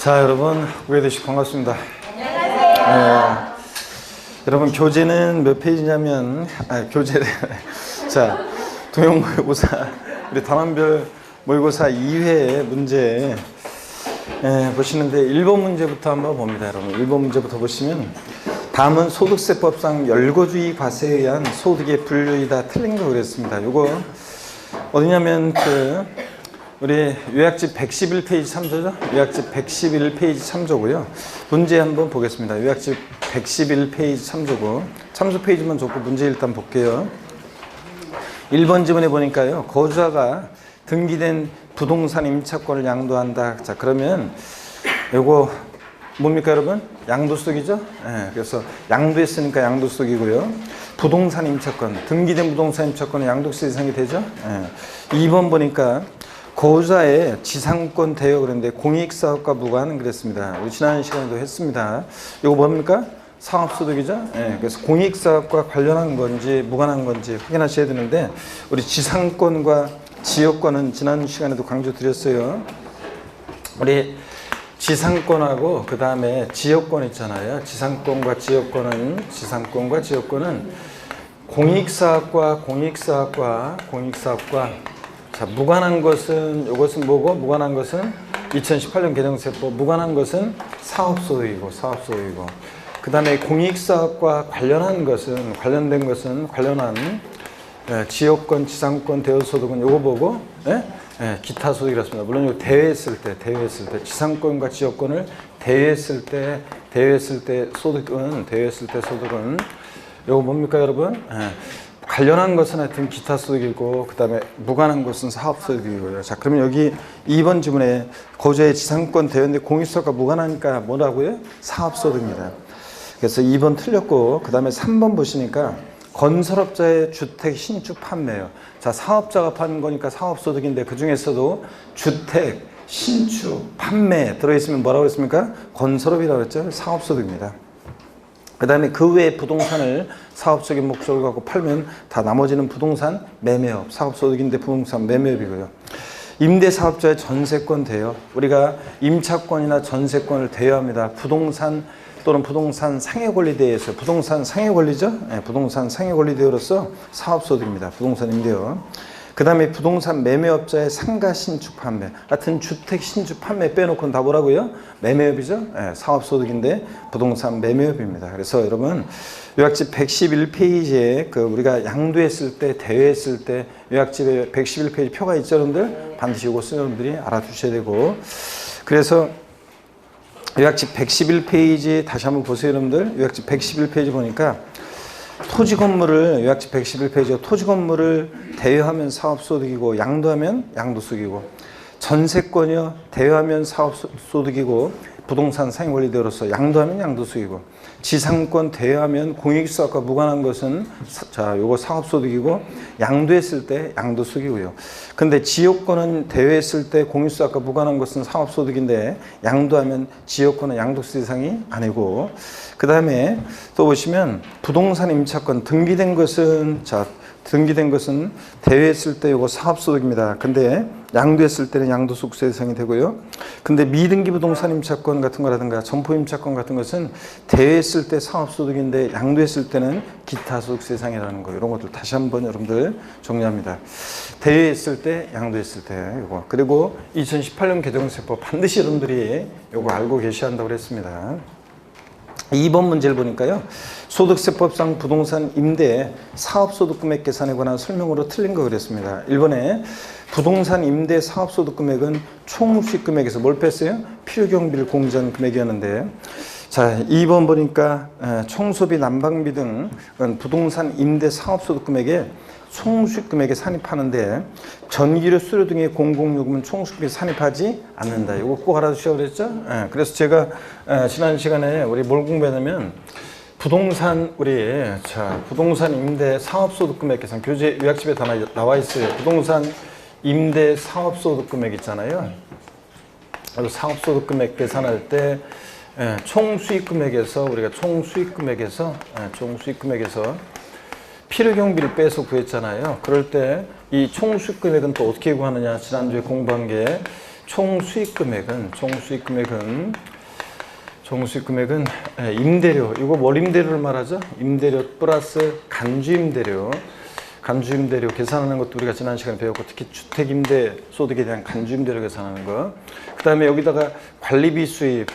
자, 여러분 오게 되시 반갑습니다. 안녕하세요. 여러분 교재는 몇 페이지냐면 교재를 자, 도형 모의고사 우리 단원별 모의고사 2회 문제 보시는데 1번 문제부터 한번 봅니다. 여러분 1번 문제부터 보시면 다음은 소득세법상 열거주의 과세에 의한 소득의 분류이다 틀린 거 그랬습니다. 요거 어디냐면 우리 요약집 111페이지 참조죠? 요약집 111페이지 참조고요. 문제 한번 보겠습니다. 요약집 111페이지 참조고 참조 페이지만 줬고 문제 일단 볼게요. 1번 지문에 보니까요. 거주자가 등기된 부동산 임차권을 양도한다. 자, 그러면 요거 뭡니까 여러분? 양도소득이죠? 그래서 양도했으니까 양도소득이고요. 부동산 임차권, 등기된 부동산 임차권은 양도세 대상이 되죠? 2번 보니까 거주자의 지상권 대여 그런데 공익사업과 무관 그랬습니다. 우리 지난 시간에도 했습니다. 이거 뭡니까? 상업소득이죠. 그래서 공익사업과 관련한 건지 무관한 건지 확인하셔야 되는데 우리 지상권과 지역권은 지난 시간에도 강조드렸어요. 우리 지상권하고 그 다음에 지역권 있잖아요. 지상권과 지역권은 공익사업과 자, 무관한 것은 이것은 뭐고 무관한 것은 2018년 개정세법 무관한 것은 사업소득이고 그 다음에 공익사업과 관련된 것은 관련한 지역권, 지상권, 대여소득은 요거 보고 기타 소득이라습니다. 물론 이거 대여했을 때 지상권과 지역권을 대여했을 때 소득은 요거 뭡니까 여러분? 관련한 것은 하여튼 기타 소득이고 그 다음에 무관한 것은 사업소득이고요. 자, 그러면 여기 2번 지문에 거주의 지상권 대여인데 공익사업과 무관하니까 뭐라고요? 사업소득입니다. 그래서 2번 틀렸고 그 다음에 3번 보시니까 건설업자의 주택 신축 판매요. 자, 사업자가 파는 거니까 사업소득인데 그 중에서도 주택 신축 판매 들어있으면 뭐라고 그랬습니까? 건설업이라고 했죠. 사업소득입니다. 그 다음에 그 외에 부동산을 사업적인 목적을 갖고 팔면 다 나머지는 부동산 매매업, 사업소득인데 부동산 매매업이고요. 임대사업자의 전세권 대여, 우리가 임차권이나 전세권을 대여합니다. 부동산 또는 부동산 상해권리 대여에서 부동산 상해권리죠? 부동산 상해권리대여로서 사업소득입니다. 부동산 임대업. 그 다음에 부동산 매매업자의 상가 신축 판매 같은 주택 신축 판매 빼놓고는 다 뭐라고요? 매매업이죠? 사업소득인데 부동산 매매업입니다. 그래서 여러분 요약집 111페이지에 우리가 양도했을 때 대여했을 때 요약집에 111페이지 표가 있죠 여러분들? 반드시 이거 쓰는 여러분들이 알아두셔야 되고 그래서 요약집 111페이지 다시 한번 보세요 여러분들. 요약집 111페이지 보니까 토지 건물을 요약집 111페이지 토지 건물을 대여하면 사업소득이고 양도하면 양도소득이고 전세권이요 대여하면 사업소득이고 부동산 상해권리대여로서 양도하면 양도소득이고 지상권 대여하면 공익사업과 무관한 것은 자 요거 사업소득이고 양도했을 때 양도소득이고요. 근데 지역권은 대여했을 때 공익사업과 무관한 것은 사업소득인데 양도하면 지역권은 양도세 대상이 아니고 그 다음에 또 보시면 부동산 임차권 등기된 것은 대여했을 때 이거 사업소득입니다. 근데 양도했을 때는 양도소득세 대상이 되고요. 근데 미등기 부동산 임차권 같은 거라든가 점포 임차권 같은 것은 대여했을 때 사업소득인데 양도했을 때는 기타 소득세 대상이라는 거 이런 것들 다시 한번 여러분들 정리합니다. 대여했을 때 양도했을 때 이거 그리고 2018년 개정세법 반드시 여러분들이 이거 알고 계셔야 한다고 그랬습니다. 2번 문제를 보니까요. 소득세법상 부동산 임대 사업소득 금액 계산에 관한 설명으로 틀린 거 그랬습니다. 1번에 부동산 임대 사업소득 금액은 총 수익 금액에서 뭘 뺐어요? 필요경비를 공제한 금액이었는데 자 2번 보니까 청소비 난방비 등 부동산 임대 사업소득 금액에 총수익 금액에 산입하는데 전기료 수료 등의 공공요금은 총수익에 산입하지 않는다. 이거 꼭 알아두시라고 그랬죠? 그래서 제가 지난 시간에 우리 뭘 공부했냐면 부동산 부동산 임대 사업소득 금액 계산 교재 요약집에 다 나와 있어요. 부동산 임대 사업소득 금액 있잖아요. 사업소득 금액 계산할 때 총수익 금액에서 우리가 총수익 금액에서 필요경비를 빼서 구했잖아요. 그럴 때 이 총수익 금액은 또 어떻게 구하느냐 지난주에 공부한 게 총 수익 금액은 임대료, 이거 뭘 임대료를 말하죠? 임대료 플러스 간주임대료 계산하는 것도 우리가 지난 시간에 배웠고, 특히 주택임대 소득에 대한 간주임대료 계산하는 거. 그 다음에 여기다가 관리비 수입,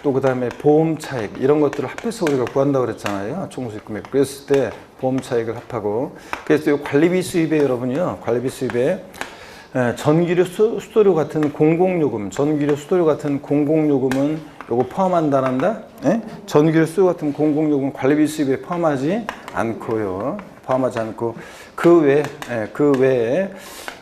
또 그 다음에 보험 차익, 이런 것들을 합해서 우리가 구한다고 그랬잖아요. 총 수익 금액. 그랬을 때 보험 차익을 합하고, 그래서 이 관리비 수입에 여러분요, 관리비 수입에 전기료, 수도료 같은 공공요금, 은 요거 포함한다, 안 한다? 예? 전기료, 수도 같은 공공요금 관리비 수입에 포함하지 않고요. 그 외에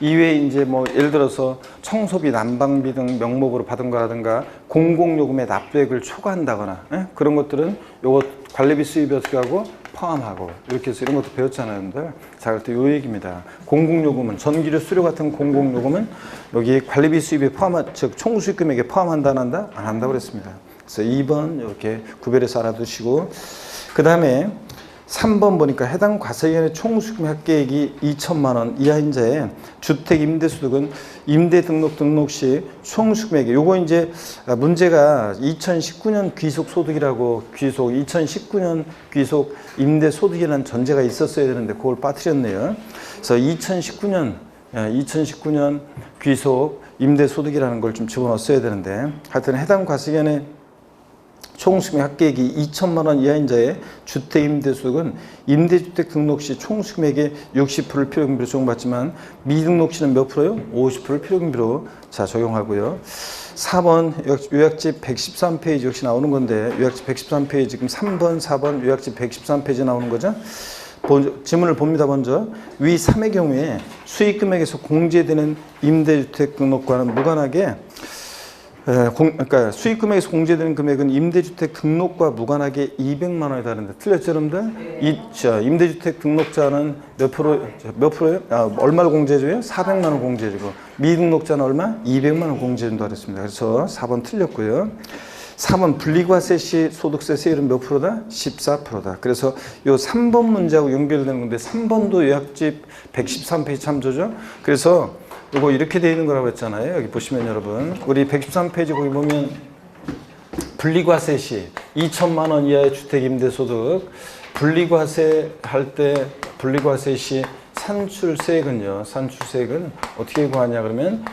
이외에 이제 뭐 예를 들어서 청소비, 난방비 등 명목으로 받은 거라든가 공공요금의 납부액을 초과한다거나, 예? 그런 것들은 요거 관리비 수입에 어떻게 하고 포함하고, 이렇게 해서 이런 것도 배웠잖아요, 여러분들. 자, 그럴 때 요 얘기입니다. 공공요금은, 전기료, 수료 같은 공공요금은 여기 관리비 수입에 즉 총수익 금액에 포함한다, 안 한다? 안 한다고 그랬습니다. 그래서 2번 이렇게 구별해서 알아두시고, 그 다음에 3번 보니까 해당 과세기간의 총수익금 합계액이 2천만 원 이하인 자의 주택 임대소득은 임대 등록 시 총수익금액이, 요거 이제 문제가 2019년 귀속 소득이라고, 2019년 귀속 임대소득이라는 전제가 있었어야 되는데 그걸 빠뜨렸네요. 그래서 2019년 귀속 임대소득이라는 걸 좀 집어넣었어야 되는데, 하여튼 해당 과세기간의 총수익금 합계액이 2천만 원 이하인 자의 주택 임대소득은 임대주택 등록 시 총수익금액의 60%를 필요경비로 적용받지만 미등록 시는 몇 프로요? 50%를 필요경비로 적용하고요. 4번 요약집 113페이지 역시 나오는 건데, 요약집 113페이지 지금 3번, 4번 요약집 113페이지 나오는 거죠. 지문을 봅니다. 먼저 위 3의 경우에 수익금액에서 공제되는 임대주택 등록과는 무관하게, 그러니까 수익금액에서 공제되는 금액은 임대주택 등록과 무관하게 200만 원에 달하는데, 틀렸죠, 여러분들? 임대주택 등록자는 몇 프로예요? 얼마를 공제해줘요? 400만 원 공제해주고, 미등록자는 얼마? 200만 원 공제해준다고 했습니다. 그래서 4번 틀렸고요. 3번 분리과세 시 소득세 세율은 몇 프로다? 14%다. 그래서 요 3번 문제하고 연결되는 건데, 3번도 요약집 113페이지 참조죠. 그래서 이거 이렇게 되어 있는 거라고 했잖아요. 여기 보시면 여러분, 우리 113페이지 거기 보면 분리과세 시 2천만 원 이하의 주택 임대소득, 분리과세 할 때 분리과세 시 산출세액은 어떻게 구하냐 그러면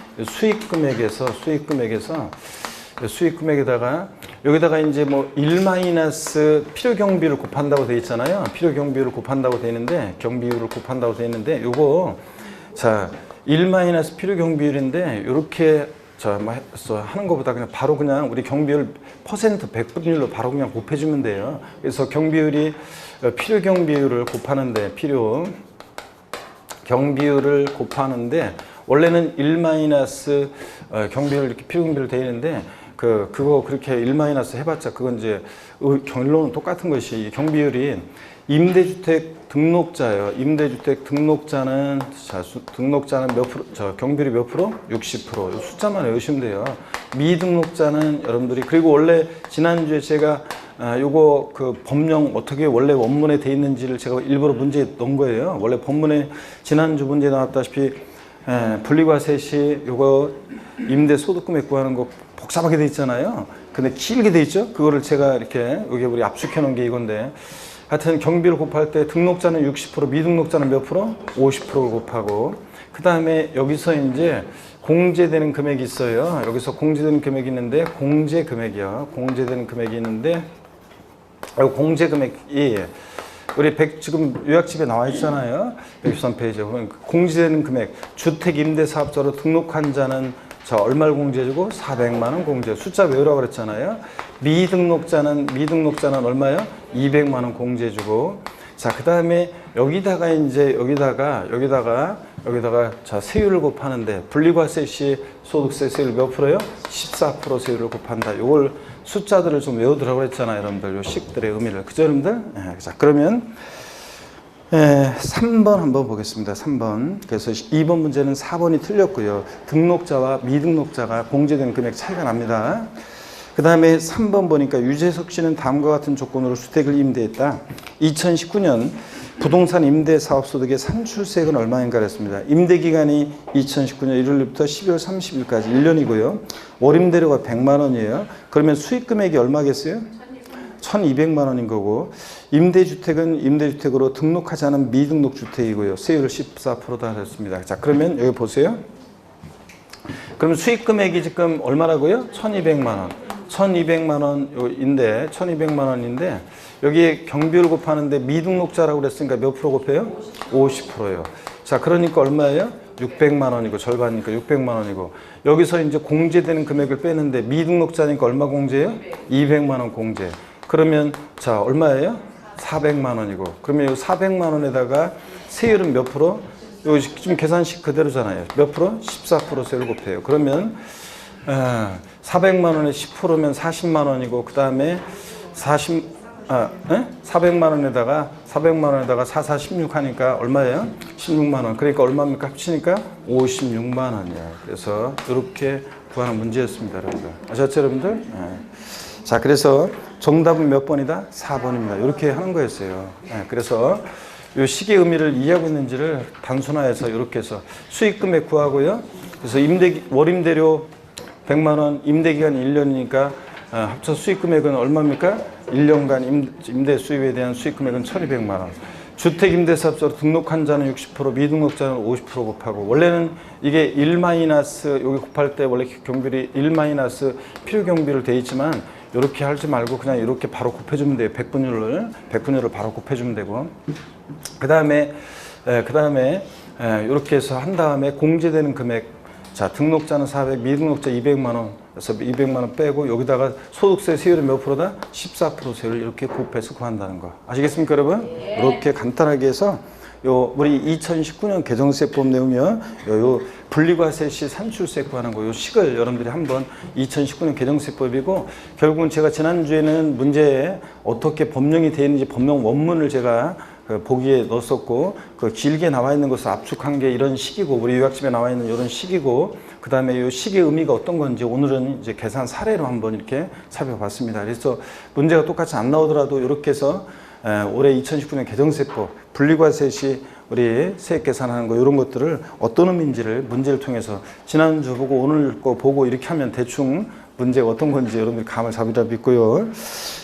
수익금액에다가 여기다가 이제 뭐 1 필요경비를 곱한다고 되어 있잖아요. 필요경비율을 곱한다고 되어 있는데, 경비율을 곱한다고 되어 있는데, 요거 자 1 필요경비율인데, 요렇게 하는 것보다 바로 그냥 우리 경비율 퍼센트 100분율로 바로 그냥 곱해주면 돼요. 그래서 필요경비율을 곱하는데, 경비율을 곱하는데, 원래는 1 경비율 이렇게 필요경비율 되어 있는데, 그거 그렇게 1 해봤자 그건 이제 결론은 똑같은 것이, 경비율이 임대주택 등록자예요. 임대주택 등록자는 몇 프로? 경비율이 몇 프로? 60%. 숫자만 외우시면 돼요. 미등록자는 여러분들이, 그리고 원래 지난주에 제가 요거 그 법령 어떻게 원래 원문에 돼 있는지를 제가 일부러 문제에 넣은 거예요. 원래 본문에 지난주 문제에 나왔다시피 분리과세 시 요거 임대소득금액 구하는 거 복잡하게 돼 있잖아요. 근데 길게 돼 있죠. 그거를 제가 이렇게 여기 우리 압축해 놓은 게 이건데, 하여튼 경비를 곱할 때 등록자는 60%, 미등록자는 몇 프로? 50%를 곱하고, 그 다음에 여기서 이제 공제되는 금액이 있어요. 여기서 공제되는 금액이 있는데, 공제되는 금액이 있는데, 공제금액이 우리 지금 요약집에 나와 있잖아요. 113페이지에 보면 공제되는 금액, 주택임대사업자로 등록한 자는 얼마를 공제해주고 400만 원 공제. 숫자 외우라고 그랬잖아요. 미등록자는 얼마요? 200만 원 공제해주고. 자, 그 다음에 여기다가 세율을 곱하는데, 분리과세 시 소득세 세율 몇 프로요? 14% 세율을 곱한다. 요걸 숫자들을 좀 외우더라고 그랬잖아요, 여러분들. 요 식들의 의미를. 그죠, 여러분들? 자, 그러면 3번 한번 보겠습니다. 3번. 그래서 2번 문제는 4번이 틀렸고요. 등록자와 미등록자가 공제된 금액 차이가 납니다. 그 다음에 3번 보니까 유재석 씨는 다음과 같은 조건으로 주택을 임대했다. 2019년 부동산 임대 사업소득의 산출세액은 얼마인가 그랬습니다. 임대 기간이 2019년 1월부터 12월 30일까지 1년이고요. 월임대료가 100만 원이에요. 그러면 수익 금액이 얼마겠어요? 1,200만 원인 거고, 임대주택은 임대주택으로 등록하지 않은 미등록 주택이고요. 세율을 14%다 했습니다. 자, 그러면 여기 보세요. 그럼 수익 금액이 지금 얼마라고요? 1,200만 원. 1,200만 원인데 1,200만 원인데 여기에 경비를 곱하는데 미등록자라고 그랬으니까 몇 프로 곱해요? 50%예요. 자, 그러니까 얼마예요? 600만 원이고 절반이니까 600만 원이고 여기서 이제 공제되는 금액을 빼는데 미등록자니까 얼마 공제예요? 200만 원 공제. 그러면 자, 얼마예요? 400만 원이고 그러면 이 400만 원에다가 세율은 몇 프로? 여기 지금 계산식 그대로잖아요. 몇 프로? 14% 세율 곱해요. 그러면 400만 원에 10%면 40만 원이고 그 다음에 400만 원에다가 4, 16 하니까 얼마예요? 16만 원. 그러니까 얼마입니까? 합치니까 56만 원이에요. 그래서 이렇게 구하는 문제였습니다, 여러분들. 아셨죠, 여러분들? 네. 자, 그래서 정답은 몇 번이다? 4번입니다. 이렇게 하는 거였어요. 네. 그래서 이 식의 의미를 이해하고 있는지를 단순화해서 이렇게 해서 수익 금액 구하고요. 그래서 월임대료 100만 원, 임대기간 1년이니까 합쳐 수익 금액은 얼마입니까? 1년간 임대 수입에 대한 수익 금액은 1,200만 원. 주택임대사업자로 등록한 자는 60%, 미등록자는 50% 곱하고 원래는 이게 1 마이너스 여기 곱할 때 원래 경비율이 1 마이너스 필요 경비를 돼 있지만 이렇게 하지 말고 그냥 이렇게 바로 곱해주면 돼요. 100분율을 바로 곱해주면 되고 그 다음에 이렇게 해서 한 다음에 공제되는 금액 자, 등록자는 400, 미등록자 200만 원. 그래서 200만 원 빼고 여기다가 소득세 세율은 몇 프로다? 14% 세율을 이렇게 곱해서 구한다는 거. 아시겠습니까, 여러분? 이렇게 간단하게 해서 우리 2019년 개정세법 내용이요. 요 분리과세 시 산출세 구하는 거, 요 식을 여러분들이 한번 2019년 개정세법이고 결국은 제가 지난주에는 문제에 어떻게 법령이 되어 있는지 법령 원문을 제가 보기에 넣었었고 그 길게 나와 있는 것을 압축한 게 이런 식이고 우리 요약집에 나와 있는 이런 식이고 그 다음에 이 식의 의미가 어떤 건지 오늘은 이제 계산 사례로 한번 이렇게 살펴봤습니다. 그래서 문제가 똑같이 안 나오더라도 이렇게 해서 올해 2019년 개정세법 분리과세 시 우리 세액 계산하는 거 이런 것들을 어떤 의미인지를 문제를 통해서 지난주 보고 오늘 거 보고 이렇게 하면 대충 문제가 어떤 건지 여러분들이 감을 잡으리라 믿고요.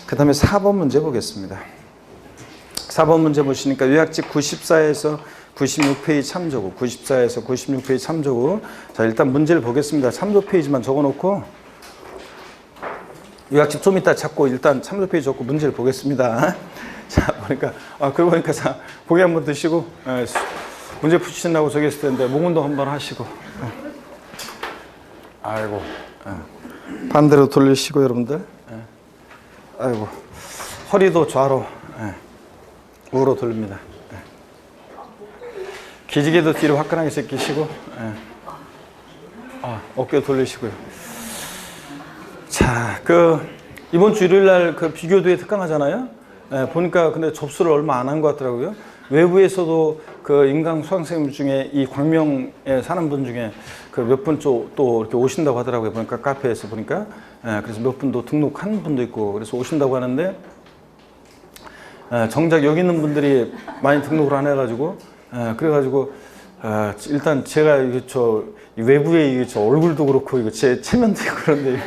그 다음에 4번 문제 보겠습니다. 4번 문제 보시니까 요약집 94에서 96페이지 참조고 94에서 96페이지 참조고 자, 일단 문제를 보겠습니다. 참조 페이지만 적어놓고 요약집 좀 이따 찾고 일단 참조 페이지 적고 문제를 보겠습니다. 자, 보니까 그러고 보니까 자, 고개 한번 드시고 문제 푸시신다고 저기 했을 텐데 목 운동 한번 하시고 아이고 반대로 돌리시고 여러분들 아이고 허리도 좌로 우로 돌립니다. 기지개도 뒤로 화끈하게 제끼시고 어깨 돌리시고요. 자, 이번 주 일요일 날 비교도에 특강하잖아요. 보니까 근데 접수를 얼마 안 한 것 같더라고요. 외부에서도 인강 수강생 중에 이 광명에 사는 분 중에 몇 분 또 이렇게 오신다고 하더라고요. 보니까 카페에서 보니까 그래서 몇 분도 등록한 분도 있고 그래서 오신다고 하는데 정작 여기 있는 분들이 많이 등록을 안 해가지고 그래가지고 일단 제가 외부에 얼굴도 그렇고 이거 제 체면도 있고 그런데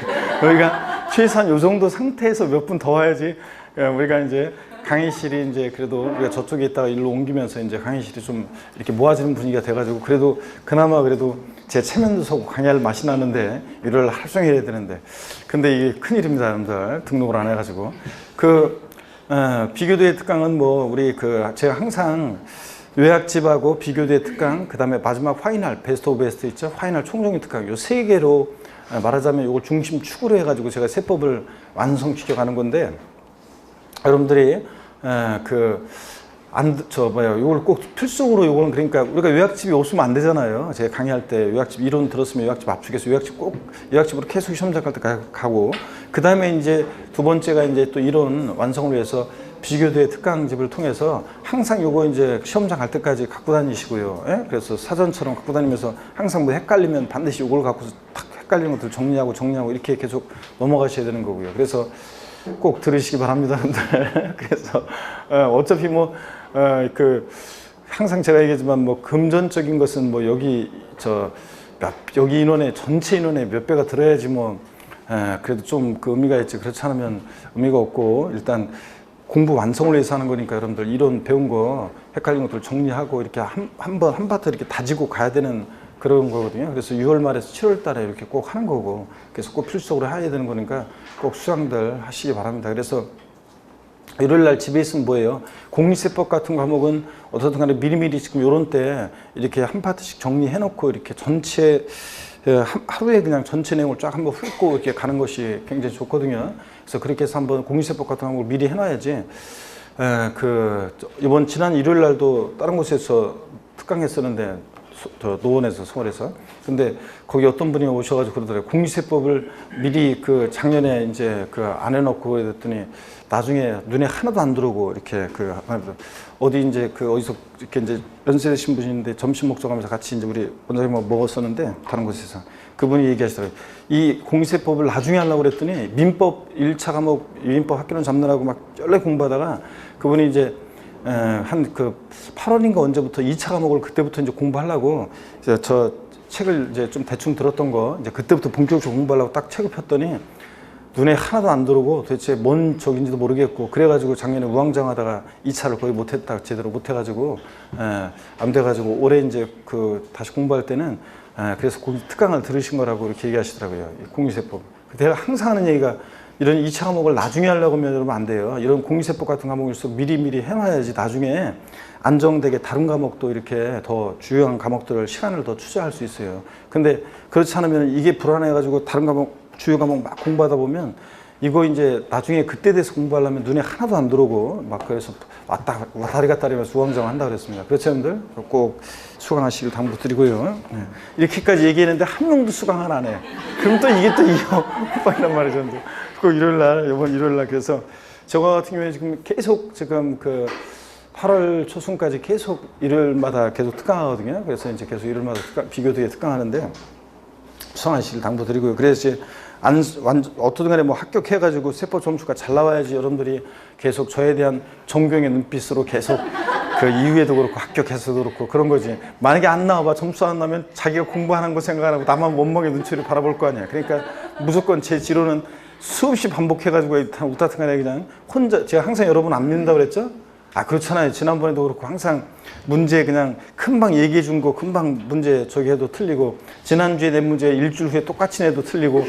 여기가 최소한 요 정도 상태에서 몇 분 더 와야지 우리가 이제 강의실이 이제 그래도 우리가 저쪽에 있다가 일로 옮기면서 이제 강의실이 좀 이렇게 모아지는 분위기가 돼가지고 그래도 그나마 그래도 제 체면도 서고 강의할 맛이 나는데 일요일 하루 종일 해야 되는데 근데 이게 큰일입니다, 여러분들. 등록을 안 해가지고 비교도의 특강은 제가 항상 요약집하고 비교도의 특강, 그 다음에 마지막 파이널, 베스트 오브 베스트 있죠? 파이널 총정리 특강, 요 세 개로 말하자면 이걸 중심 축으로 해가지고 제가 세법을 완성시켜 가는 건데, 여러분들이 이걸 꼭 필수적으로 요거는 그러니까 우리가 요약집이 없으면 안 되잖아요. 제가 강의할 때 요약집 이론 들었으면 요약집 압축해서 요약집으로 계속 시험 작할 때 가고, 그 다음에 이제 두 번째가 이제 또 이론 완성을 위해서 비교도의 특강집을 통해서 항상 요거 이제 시험장 갈 때까지 갖고 다니시고요. 예? 그래서 사전처럼 갖고 다니면서 항상 뭐 헷갈리면 반드시 요걸 갖고서 탁 헷갈리는 것들 정리하고 이렇게 계속 넘어가셔야 되는 거고요. 그래서 꼭 들으시기 바랍니다, 여러분들. 그래서 어차피 뭐 항상 제가 얘기하지만 뭐 금전적인 것은 뭐 여기 여기 인원의 전체 인원의 몇 배가 들어야지 뭐 그래도 좀 그 의미가 있지. 그렇지 않으면 의미가 없고, 일단 공부 완성을 위해서 하는 거니까 여러분들 이론 배운 거 헷갈린 것들 정리하고 이렇게 한 파트 이렇게 다지고 가야 되는 그런 거거든요. 그래서 6월 말에서 7월 달에 이렇게 꼭 하는 거고, 그래서 꼭 필수적으로 해야 되는 거니까 꼭 수강들 하시기 바랍니다. 그래서 일요일 날 집에 있으면 뭐예요? 공리세법 같은 과목은 어떻든 간에 미리미리 지금 요런 때 이렇게 한 파트씩 정리해 놓고 이렇게 전체 하루에 그냥 전체 내용을 쫙 한번 훑고 이렇게 가는 것이 굉장히 좋거든요. 그래서 그렇게 해서 한번 공리세법 같은 과목을 미리 해놔야지. 이번 지난 일요일 날도 다른 곳에서 특강했었는데, 노원에서, 서울에서. 근데 거기 어떤 분이 오셔가지고 그러더라고요. 공리세법을 미리 작년에 이제 안 해놓고 그랬더니 나중에 눈에 하나도 안 들어오고 이렇게 어디 이제 어디서 이렇게 이제 연세되신 분인데 점심 먹자면서 같이 이제 우리 원장님 먹었었는데 다른 곳에서 그분이 얘기하시더라고요. 이 공리세법을 나중에 하려고 그랬더니 민법 1차 과목 민법 학교론 잡느라고 막 열심히 공부하다가 그분이 이제 한 8월인가 언제부터 2차 과목을 그때부터 이제 공부하려고 이제 저 책을 이제 좀 대충 들었던 거 이제 그때부터 본격적으로 공부하려고 딱 책을 폈더니 눈에 하나도 안 들어오고 도대체 뭔 적인지도 모르겠고, 그래가지고 작년에 우왕좌왕하다가 2차를 거의 못했다, 제대로 못해가지고 안 돼가지고 올해 이제 다시 공부할 때는 그래서 특강을 들으신 거라고 이렇게 얘기하시더라고요. 공리세법. 제가 항상 하는 얘기가 이런 2차 과목을 나중에 하려고 하면 여러분 안 돼요. 이런 공리세법 같은 과목일수록 미리미리 해놔야지 나중에 안정되게 다른 과목도 이렇게 더 주요한 과목들을 시간을 더 투자할 수 있어요. 근데 그렇지 않으면 이게 불안해가지고 다른 과목, 주요 과목 막 공부하다 보면 이거 이제 나중에 그때 돼서 공부하려면 눈에 하나도 안 들어오고 막 그래서 왔다리 갔다리 하면서 우왕좌왕 한다 그랬습니다. 그렇죠, 여러분들? 꼭 수강하시길 당부드리고요. 네. 이렇게까지 얘기했는데 한 명도 수강을 안 해. 그럼 또 이게 또 호빵이란 말이죠, 여러분들. 꼭 이번 일요일 날 그래서 저 같은 경우에 지금 계속 8월 초순까지 계속 일요일마다 계속 특강하거든요. 그래서 이제 계속 일요일마다 비교되게 특강하는데 수강하시길 당부드리고요. 그래서 이제 어떤 간에 뭐 합격해가지고 세법 점수가 잘 나와야지 여러분들이 계속 저에 대한 존경의 눈빛으로 계속 이후에도 그렇고 합격해서도 그렇고 그런 거지. 만약에 안 나와봐 점수 안 나면 자기가 공부하는 거 생각 안 하고 나만 원망의 눈치를 바라볼 거 아니야. 그러니까 무조건 제 지로는 수없이 반복해가지고 우타튼 간에 그냥 혼자, 제가 항상 여러분 안 믿는다고 그랬죠? 그렇잖아요. 지난번에도 그렇고 항상 문제 그냥 금방 얘기해 준 거 금방 문제 저기 해도 틀리고, 지난주에 낸 문제 일주일 후에 똑같이 내도 틀리고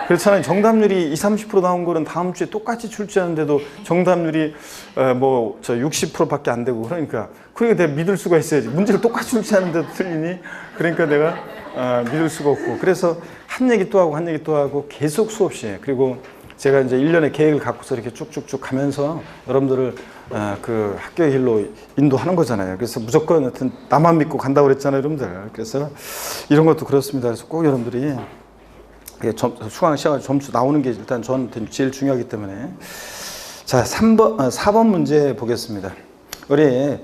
그렇잖아요. 정답률이 20-30% 나온 거는 다음 주에 똑같이 출제하는데도 정답률이 60%밖에 안 되고, 그러니까 내가 믿을 수가 있어야지. 문제를 똑같이 출제하는데도 틀리니 그러니까 내가 믿을 수가 없고, 그래서 한 얘기 또 하고 계속 수없이, 그리고 제가 이제 1년의 계획을 갖고서 이렇게 쭉쭉쭉 가면서 여러분들을 학교의 길로 인도하는 거잖아요. 그래서 무조건 하여튼 나만 믿고 간다고 그랬잖아요, 여러분들. 그래서 이런 것도 그렇습니다. 그래서 꼭 여러분들이 수강 시작할 점수 나오는 게 일단 저한테 제일 중요하기 때문에. 자, 4번 문제 보겠습니다. 우리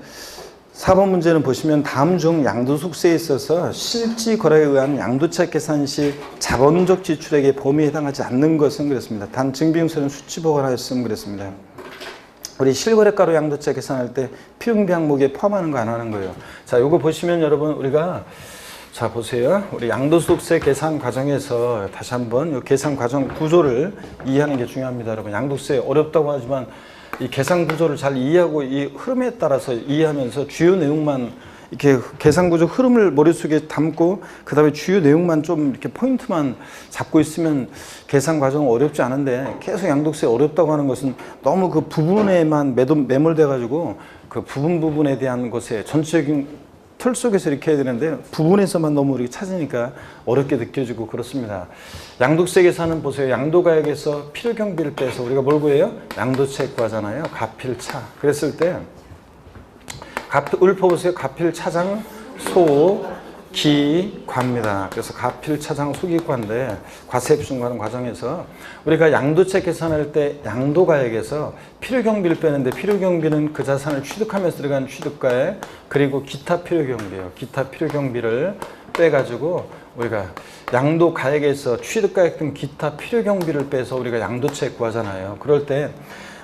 4번 문제는 보시면 다음 중 양도소득세에 있어서 실지 거래에 의한 양도차 계산 시 자본적 지출액의 범위에 해당하지 않는 것은 그랬습니다. 단 증빙서는 수치 보관하였음 그랬습니다. 우리 실거래가로 양도차 계산할 때 필요비 항목에 포함하는 거 안 하는 거예요. 자, 요거 보시면 여러분 우리가 자 보세요. 우리 양도소득세 계산 과정에서 다시 한번 이 계산 과정 구조를 이해하는 게 중요합니다. 여러분 양도세 어렵다고 하지만 이 계산 구조를 잘 이해하고 이 흐름에 따라서 이해하면서 주요 내용만 이렇게 계산 구조 흐름을 머릿속에 담고 그 다음에 주요 내용만 좀 이렇게 포인트만 잡고 있으면 계산 과정은 어렵지 않은데, 계속 양도세 어렵다고 하는 것은 너무 그 부분에만 매몰돼 가지고 그 부분에 대한 것에 전체적인 틀 속에서 이렇게 해야 되는데 부분에서만 너무 이렇게 찾으니까 어렵게 느껴지고 그렇습니다. 양도세 계산은 보세요. 양도가액에서 필요경비를 빼서 우리가 뭘 구해요? 양도차익 구하잖아요. 가필차. 그랬을 때 읊어보세요. 가필차장 소 기과입니다. 그래서 가필 차장 수기과인데 과세입증하는 과정에서 우리가 양도세 계산할 때 양도가액에서 필요경비를 빼는데 필요경비는 그 자산을 취득하면서 들어간 취득가액 그리고 기타 필요경비예요. 기타 필요경비를 빼가지고 우리가 양도가액에서 취득가액 등 기타 필요경비를 빼서 우리가 양도세 구하잖아요. 그럴 때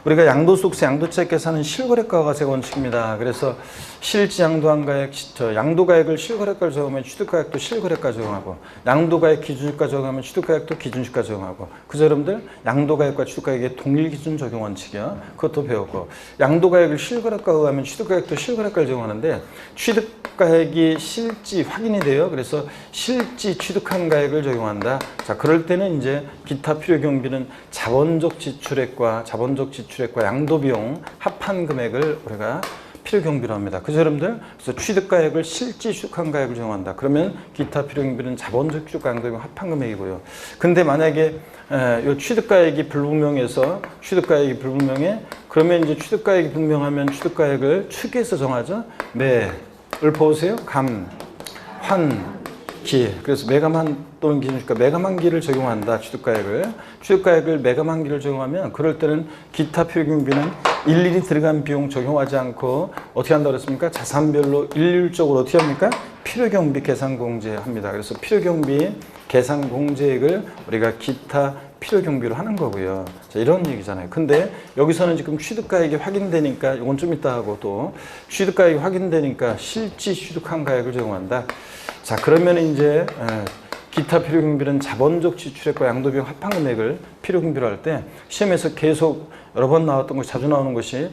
우리가 양도소득세, 양도세 계산은 실거래가 과세 원칙입니다. 그래서 실지양도한 가액, 양도가액을 실거래가로 적용하면 취득가액도 실거래가 적용하고 양도가액 기준시가 적용하면 취득가액도 기준시가 적용하고 그래서 여러분들 양도가액과 취득가액의 동일기준 적용 원칙이요. 그것도 배웠고 양도가액을 실거래가에 의하면 취득가액도 실거래가를 적용하는데 취득가액이 실지 확인이 돼요. 그래서 실지 취득한 가액을 적용한다. 자, 그럴 때는 이제 기타 필요경비는 자본적 지출액과 양도비용 합한 금액을 우리가 필요경비로 합니다. 그래서 여러분들 그래서 취득가액을 실지 취득한 가액을 적용한다. 그러면 기타 필요경비는 자본적 취득과 양도비용 합한 금액이고요. 근데 만약에 이 취득가액이 불분명해서 취득가액이 불분명해 그러면 이제 취득가액이 분명하면 취득가액을 추계해서 정하죠. 매를 보세요. 감, 환, 기. 그래서 매감한 또는 기준시가 매감한기를 적용한다. 취득가액을 매감한기를 적용하면 그럴 때는 기타 필요경비는 일일이 들어간 비용 적용하지 않고 어떻게 한다고 그랬습니까? 자산별로 일률적으로 어떻게 합니까? 필요경비 계산 공제합니다. 그래서 필요경비 계산 공제액을 우리가 기타 필요경비로 하는 거고요. 자, 이런 얘기잖아요. 근데 여기서는 지금 취득가액이 확인되니까 이건 좀 이따 하고 또 취득가액이 확인되니까 실지 취득한 가액을 적용한다. 자, 그러면 이제 기타 필요경비는 자본적 지출액과 양도비용 합한 금액을 필요경비로 할 때 시험에서 계속 여러 번 나왔던 것이 자주 나오는 것이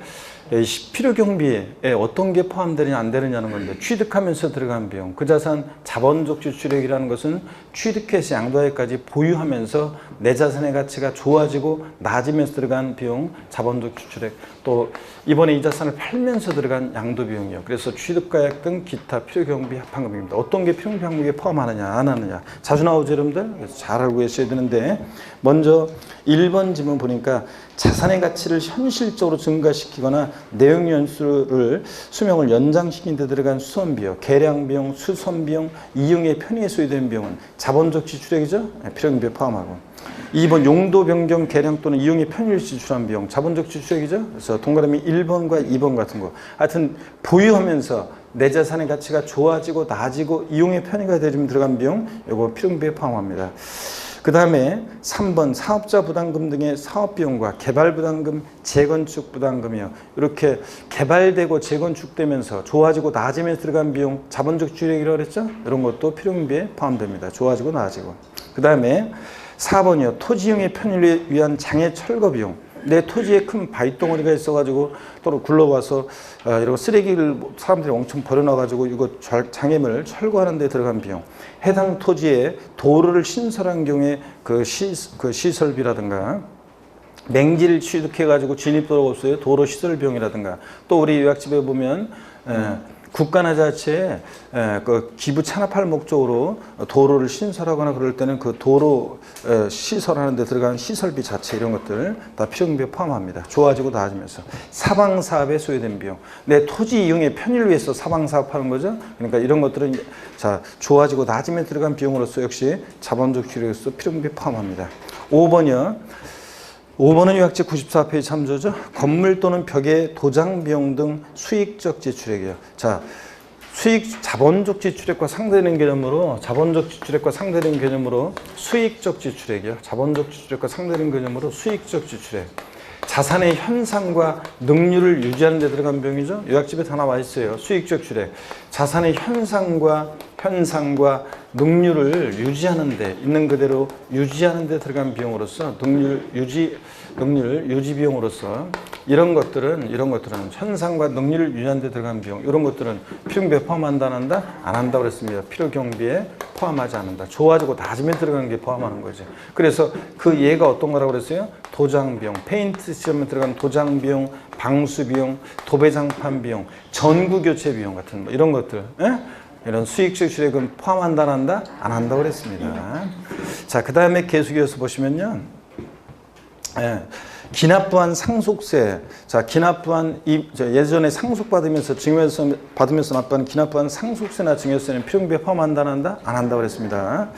필요경비에 어떤 게 포함되느냐 안 되느냐는 건데 취득하면서 들어간 비용 그 자산 자본적 지출액이라는 것은 취득해서 양도하기까지 보유하면서 내 자산의 가치가 좋아지고 낮으면서 들어간 비용 자본적 지출액 또 이번에 이 자산을 팔면서 들어간 양도비용이요. 그래서 취득가액 등 기타 필요경비 합한 금액입니다. 어떤 게 필요경비 항목에 포함하느냐 안 하느냐 자주 나오죠 여러분들. 그래서 잘 알고 계셔야 되는데 먼저 1번 지문 보니까 자산의 가치를 현실적으로 증가시키거나 내용 연수를 수명을 연장시키는 데 들어간 수선비용, 계량비용, 수선비용, 이용의 편의에 소요된 비용은 자본적 지출액이죠. 필요경비에 포함하고 2번 용도 변경, 계량 또는 이용의 편의를 지출한 비용 자본적 지출액이죠. 그래서 동그라미 1번과 2번 같은 거 하여튼 보유하면서 내 자산의 가치가 좋아지고 낮아지고 이용의 편의가 되면 들어간 비용 이거 필요경비에 포함합니다. 그 다음에 3번 사업자 부담금 등의 사업비용과 개발부담금, 재건축 부담금이요. 이렇게 개발되고 재건축되면서 좋아지고 나아지면서 들어간 비용 자본적 지출액이라고 그랬죠? 이런 것도 필요경비에 포함됩니다. 좋아지고 나아지고. 그 다음에 4번이요. 토지 이용의 편의를 위한 장애 철거 비용. 내 토지에 큰 바위덩어리가 있어가지고 또 굴러와서 이런 쓰레기를 사람들이 엄청 버려놔가지고 이거 장애물을 철거하는 데 들어간 비용. 해당 토지에 도로를 신설한 경우에 그 시설비라든가 맹지를 취득해가지고 진입도로가 없어요. 도로 시설 비용이라든가 또 우리 요약집에 보면 국가나 자체에 그 기부 찬합할 목적으로 도로를 신설하거나 그럴 때는 그 도로 시설하는 데 들어가는 시설비 자체 이런 것들 다 필요경비에 포함합니다. 좋아지고 나아지면서 사방사업에 소요된 비용 내 토지 이용의 편의를 위해서 사방사업 하는 거죠. 그러니까 이런 것들은 자 좋아지고 나아지면 들어간 비용으로서 역시 자본적 지출액에서 필요경비에 포함합니다. 5번이요. 5번은 요약집 94페이지 참조죠. 건물 또는 벽의 도장 비용 등 수익적 지출액이에요. 자, 자본적 지출액과 상대되는 개념으로 수익적 지출액이요. 자본적 지출액과 상대되는 개념으로 수익적 지출액. 자산의 현상과 능률을 유지하는 데 들어간 비용이죠. 요약집에 다 나와 있어요. 수익적 지출액. 자산의 현상과 능률을 유지하는 데 있는 그대로 유지하는 데 들어간 비용으로서 능률 유지 비용으로서 이런 것들은 현상과 능률을 유지하는 데 들어간 비용 이런 것들은 필요경비에 포함한다 안 한다? 안 한다고 그랬습니다. 필요경비에 포함하지 않는다. 좋아지고 나중에 들어가는 게 포함하는 거죠. 그래서 그 예가 어떤 거라고 그랬어요? 도장 비용, 페인트 시험에 들어간 도장 비용, 방수 비용, 도배장판 비용, 전구 교체 비용 같은 뭐 이런 것들. 이런 수익적 지출액은 포함한다 안 한다? 안 한다고 그랬습니다. 자, 그 다음에 계속 이어서 보시면요. 기납부한 상속세. 자, 기납부한 예전에 상속받으면서 증여세 받으면서 납부한 기납부한 상속세나 증여세는 필요경비에 포함한다 안 한다? 안 한다고 그랬습니다.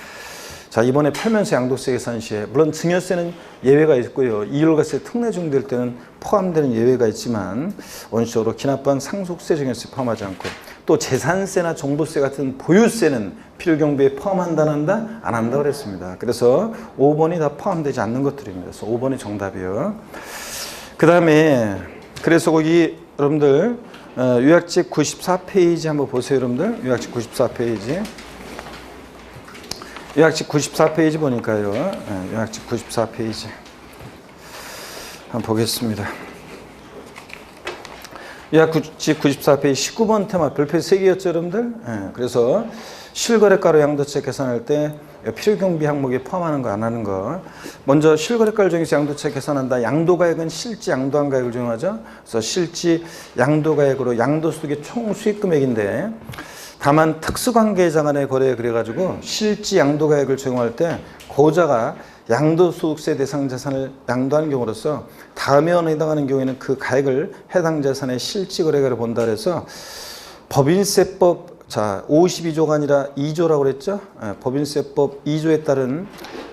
자, 이번에 팔면서 양도세 계산 시에 물론 증여세는 예외가 있고요. 이율과세 특례중될 때는 포함되는 예외가 있지만 원칙적으로 기납부한 상속세 증여세 포함하지 않고 또 재산세나 종부세 같은 보유세는 필요경비에 포함한다 안 한다? 안 한다고 그랬습니다. 그래서 5번이 다 포함되지 않는 것들입니다. 그래서 5번이 정답이요. 그 다음에 그래서 거기 여러분들 요약집 94페이지 한번 보세요. 여러분들 요약집 94페이지 요약집 94페이지 보니까요. 요약집 94페이지 한번 보겠습니다. 요약집 94페이지 19번 테마 별표 3개였죠 여러분들. 그래서 실거래가로 양도세 계산할 때 필요경비 항목에 포함하는 거 안 하는 거. 먼저 실거래가를 정해서 양도세 계산한다. 양도가액은 실지 양도한 가액을 정하죠. 그래서 실지 양도가액으로 양도소득의 총 수익금액인데 다만 특수관계자 간의 거래에 그래가지고 실지 양도가액을 적용할 때 고자가 양도소득세 대상 자산을 양도하는 경우로서 다음에 해당하는 경우에는 그 가액을 해당 자산의 실지 거래가로 본다 그래서 법인세법 자 52조가 아니라 2조라고 그랬죠. 법인세법 2조에 따른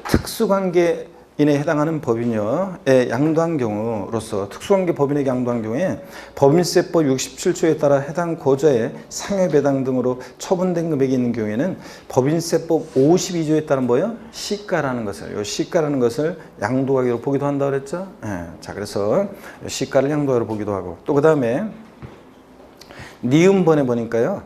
특수관계인에 해당하는 법인의 양도한 경우로서 특수관계 법인에게 양도한 경우에 법인세법 67조에 따라 해당 고자의 상여배당 등으로 처분된 금액이 있는 경우에는 법인세법 52조에 따른 뭐요? 시가라는 것을 이 시가라는 것을 양도가격으로 보기도 한다고 그랬죠. 자 그래서 시가를 양도가격으로 보기도 하고 또 그 다음에 니은번에 보니까요.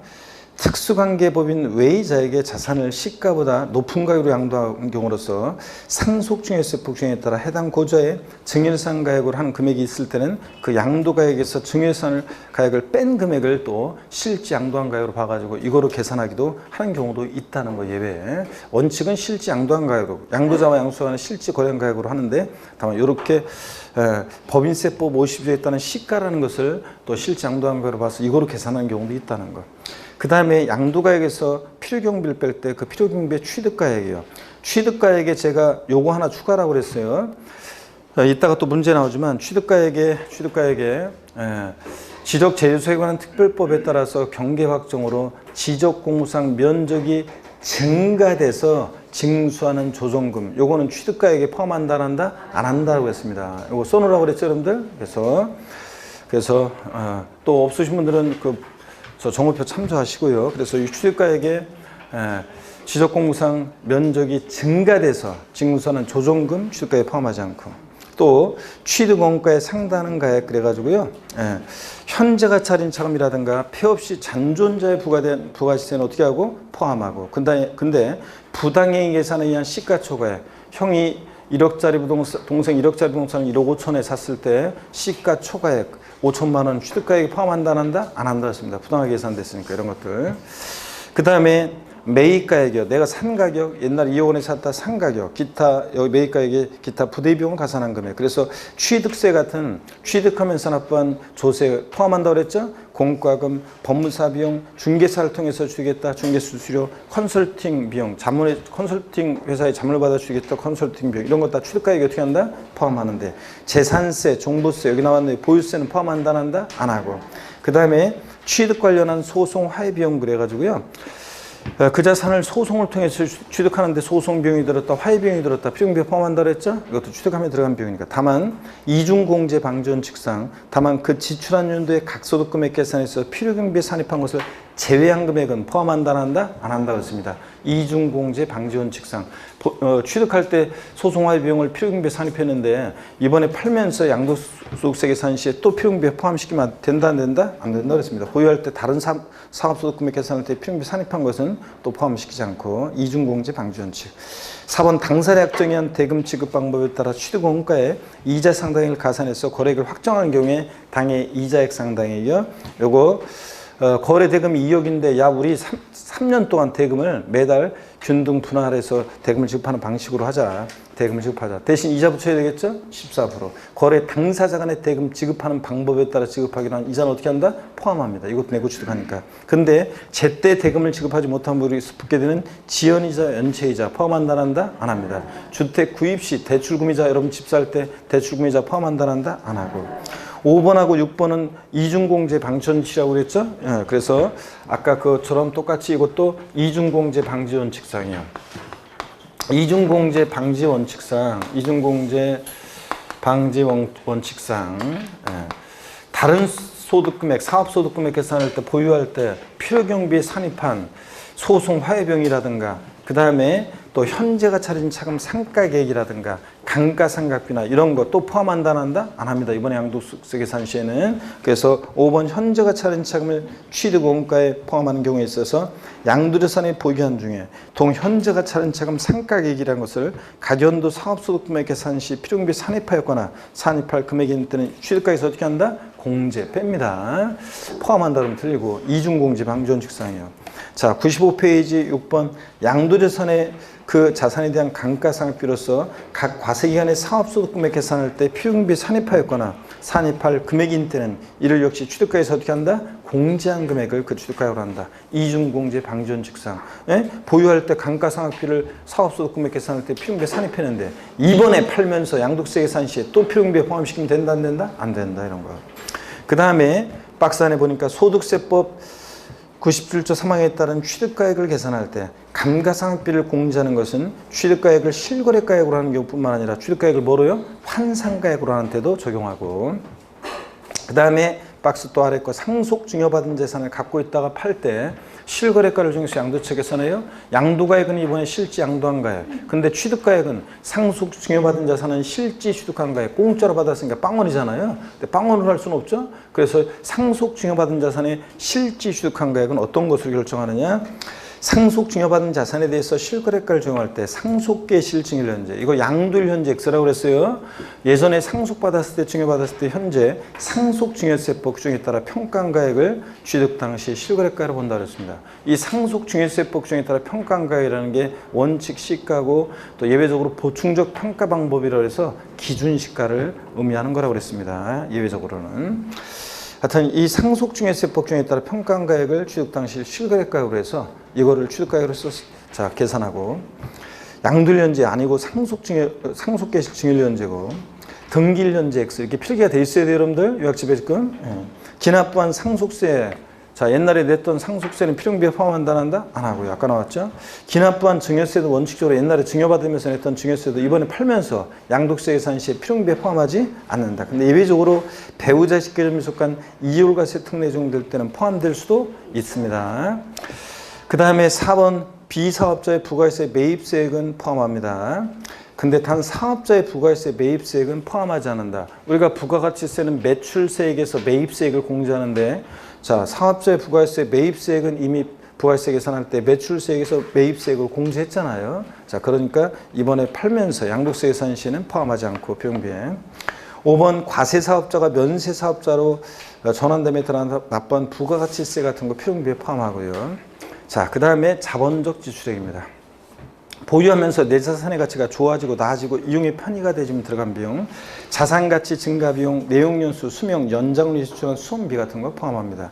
특수관계법인 외의자에게 자산을 시가보다 높은 가격으로 양도한 경우로서 상속증여세 법규에 따라 해당 고자의 증여산 가액으로 한 금액이 있을 때는 그 양도가액에서 증여산 가액을 뺀 금액을 또 실지 양도한 가액으로 봐가지고 이거로 계산하기도 하는 경우도 있다는 거 예외. 원칙은 실지 양도한 가액으로 양도자와 양수자는 실지 거래한 가액으로 하는데 다만 이렇게 법인세법 50조에 따른 시가라는 것을 또 실지 양도한 가액으로 봐서 이거로 계산하는 경우도 있다는 거. 그 다음에 양도가액에서 필요경비를 뺄 때 그 필요경비의 취득가액이에요. 취득가액에 제가 요거 하나 추가라고 그랬어요. 이따가 또 문제 나오지만 취득가액에 지적재주세에 관한 특별법에 따라서 경계 확정으로 지적공무상 면적이 증가돼서 징수하는 조정금 요거는 취득가액에 포함한다 안 한다? 안 한다고 했습니다. 요거 써놓으라고 그랬죠 여러분들? 그래서 또 없으신 분들은 저 정보표 참조하시고요. 그래서 이 취득가액에 지적공무상 면적이 증가돼서 징수하는 조정금 취득가액에 포함하지 않고 또 취득원가에 상당한 가액 그래가지고요. 현재가 차린 차감이라든가 폐 없이 잔존자에 부과된 부가시세는 어떻게 하고 포함하고 근데 부당행위 계산에 의한 시가초과액 형이 1억짜리 부동산 동생 1억짜리 부동산을 1억 5천에 샀을 때 시가초과액 5천만 원 취득가액에 포함한다 안 한다? 안 한다 했습니다. 부당하게 계산됐으니까 이런 것들. 그 다음에 매입가액이요. 내가 산 가격 옛날 2억 원에 샀다 산 가격 기타 여기 매입가액에 기타 부대비용을 가산한 금액. 그래서 취득세 같은 취득하면서 납부한 조세 포함한다고 그랬죠. 공과금, 법무사 비용, 중개사를 통해서 주겠다 중개수수료, 컨설팅 비용, 컨설팅 회사에 자문을 받아 주겠다 컨설팅 비용 이런 것 다 취득가액에 어떻게 한다? 포함하는데 재산세, 종부세 여기 나왔는데 보유세는 포함한다 안 한다? 안 하고 그 다음에 취득 관련한 소송 화해 비용 그래가지고요. 그 자산을 소송을 통해서 취득하는데 소송 비용이 들었다, 화해 비용이 들었다, 필요경비에 포함한다 그랬죠? 이것도 취득하면 들어간 비용이니까. 다만 이중공제 방지원칙상 다만 그 지출한 연도의 각소득 금액 계산에서 필요경비에 산입한 것을 제외한 금액은 포함한다 안 한다? 안 한다 그랬습니다. 이중공제 방지원칙상 취득할 때 소송화해 비용을 필요경비에 산입했는데 이번에 팔면서 양도소득세 계산 시에 또 필요경비에 포함시키면 된다 안 된다? 안 된다 그랬습니다. 보유할 때 다른 사업소득 금액 계산할 때 필요경비 산입한 것은 또 포함시키지 않고 이중공제 방지원칙. 4번 당사자 약정한 대금 지급 방법에 따라 취득원가에 이자 상당액을 가산해서 거래액을 확정하는 경우에 당해 이자액 상당액이요. 요거 거래 대금이 2억인데 야 우리 3년 동안 대금을 매달 균등 분할해서 대금을 지급하는 방식으로 하자. 대금을 지급하자. 대신 이자 붙여야 되겠죠? 14%. 거래 당사자 간의 대금 지급하는 방법에 따라 지급하기로 한 이자는 어떻게 한다? 포함합니다. 이것도 내고 취득하니까. 근데 제때 대금을 지급하지 못하면 우리 붙게 되는 지연이자 연체이자 포함한다 한다? 안 합니다. 주택 구입 시 대출금이자 여러분 집 살 때 대출금이자 포함한다 한다? 안 하고. 5번하고 6번은 이중공제 방지원칙이라고 그랬죠? 예, 그래서 아까 그처럼 똑같이 이것도 이중공제 방지 원칙상이에요. 이중공제 방지 원칙상, 예, 다른 소득금액, 사업소득금액 계산할 때 보유할 때 필요경비에 산입한 소송 화해비용이라든가 그 다음에 또 현재가 차린 차금 상가계획이라든가 감가상각비나 이런 거 또 포함한다 한다? 안 합니다. 이번에 양도세 계산 시에는. 그래서 5번 현재가 차린 차금을 취득원가에 포함하는 경우에 있어서 양도재산의 보유한 중에 동현재가 차린 차금 상가계획이라는 것을 가전도 사업소득금액 계산 시 필요경비 산입하였거나 산입할 금액인 때는 취득가에서 어떻게 한다? 공제 뺍니다. 포함한다 그러면 틀리고 이중공제 방지원칙상이에요. 자, 95페이지 6번 양도재산의 그 자산에 대한 감가상각비로서 각 과세기간의 사업소득금액 계산할 때 필요경비 산입하였거나 산입할 금액인 때는 이를 역시 취득가에서 어떻게 한다? 공제한 금액을 그 취득가액으로 한다. 이중공제 방지원칙상. 예? 보유할 때 감가상각비를 사업소득금액 계산할 때 필요경비 산입했는데 이번에 팔면서 양도세 계산 시에 또 필요경비에 포함시키면 된다 안 된다? 안 된다 이런 거. 그 다음에 박스 안에 보니까 소득세법 97조 3항에 따른 취득가액을 계산할 때 감가상각비를 공제하는 것은 취득가액을 실거래가액으로 하는 경우뿐만 아니라 취득가액을 뭐로요? 환상가액으로 하는 때도 적용하고 그 다음에 박스 또 아래 거 상속 증여받은 재산을 갖고 있다가 팔 때 실거래가를 중에서 양도세 계산해요. 양도가액은 이번에 실지 양도한 가액. 근데 취득가액은 상속 증여받은 자산은 실지 취득한 가액. 공짜로 받았으니까 빵원이잖아요. 근데 빵원으로 할 수는 없죠. 그래서 상속 증여받은 자산의 실지 취득한 가액은 어떤 것으로 결정하느냐? 상속 증여받은 자산에 대해서 실거래가를 적용할 때 상속계 실증일 현재 이거 양도일 현재 X라고 그랬어요. 예전에 상속받았을 때 증여받았을 때 현재 상속증여세법 규정에 따라 평가한 가액을 취득 당시 실거래가로 본다 그랬습니다. 이 상속증여세법 규정에 따라 평가한 가액이라는 게 원칙 시가고 또 예외적으로 보충적 평가 방법이라 해서 기준 시가를 의미하는 거라고 그랬습니다. 예외적으로는. 하여튼 이 상속증여세법 규정에 따라 평가한 가액을 취득 당시 실거래가액으로 해서 이거를 취득가액으로 써서 자 계산하고 양도일현재 아니고 상속계실증일현재고 등기일현재 X 이렇게 필기가 돼 있어야 돼요 여러분들 요약집에지금 기납부한 상속세 자 옛날에 냈던 상속세는 필요경비에 포함한다 한다? 안 하고요. 아까 나왔죠. 기납부한 증여세도 원칙적으로 옛날에 증여받으면서 냈던 증여세도 이번에 팔면서 양도세 계산 시에 필요경비에 포함하지 않는다. 근데 예외적으로 배우자 직계점에 속한 이율과세 특례 적용될 때는 포함될 수도 있습니다. 그 다음에 4번 비사업자의 부가세 매입세액은 포함합니다. 근데 단 사업자의 부가세 매입세액은 포함하지 않는다. 우리가 부가가치세는 매출세액에서 매입세액을 공제하는데 자 사업자의 부가세 매입세액은 이미 부가세 계산할 때 매출세액에서 매입세액을 공제했잖아요. 자 그러니까 이번에 팔면서 양도세 계산 시에는 포함하지 않고 필요경비에 5번 과세사업자가 면세사업자로 전환됨에 따라 납부한 부가가치세 같은 거 필요경비에 포함하고요. 자 그 다음에 자본적 지출액입니다. 보유하면서 내 자산의 가치가 좋아지고 나아지고 이용의 편의가 되지면 들어간 비용, 자산가치 증가 비용, 내용연수, 수명, 연장으로 지출한 수험비 같은 거 포함합니다.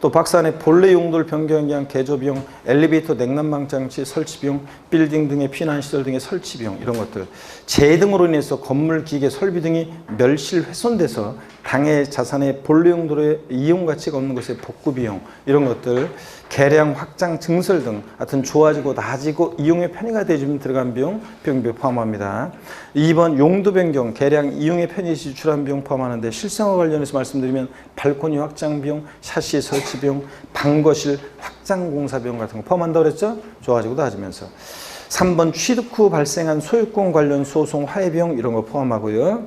또 박스 안에 본래 용도를 변경하기 위한 개조 비용, 엘리베이터 냉난방 장치 설치 비용, 빌딩 등의 피난시설 등의 설치 비용 이런 것들 재해 등으로 인해서 건물, 기계, 설비 등이 멸실 훼손돼서 당해 자산의 본래 용도의 이용 가치가 없는 것의 복구 비용 이런 것들 개량, 확장, 증설 등 하여튼 좋아지고 나아지고 이용의 편의가 되지면 들어간 비용, 비용비에 포함합니다. 2번 용도 변경, 개량, 이용의 편의에 지출한 비용 포함하는데 실생활 관련해서 말씀드리면 발코니 확장 비용, 샤시 설치 비용, 방거실 확장 공사 비용 같은 거 포함한다고 그랬죠? 좋아지고 나아지면서. 3번 취득 후 발생한 소유권 관련 소송 화해 비용 이런 거 포함하고요.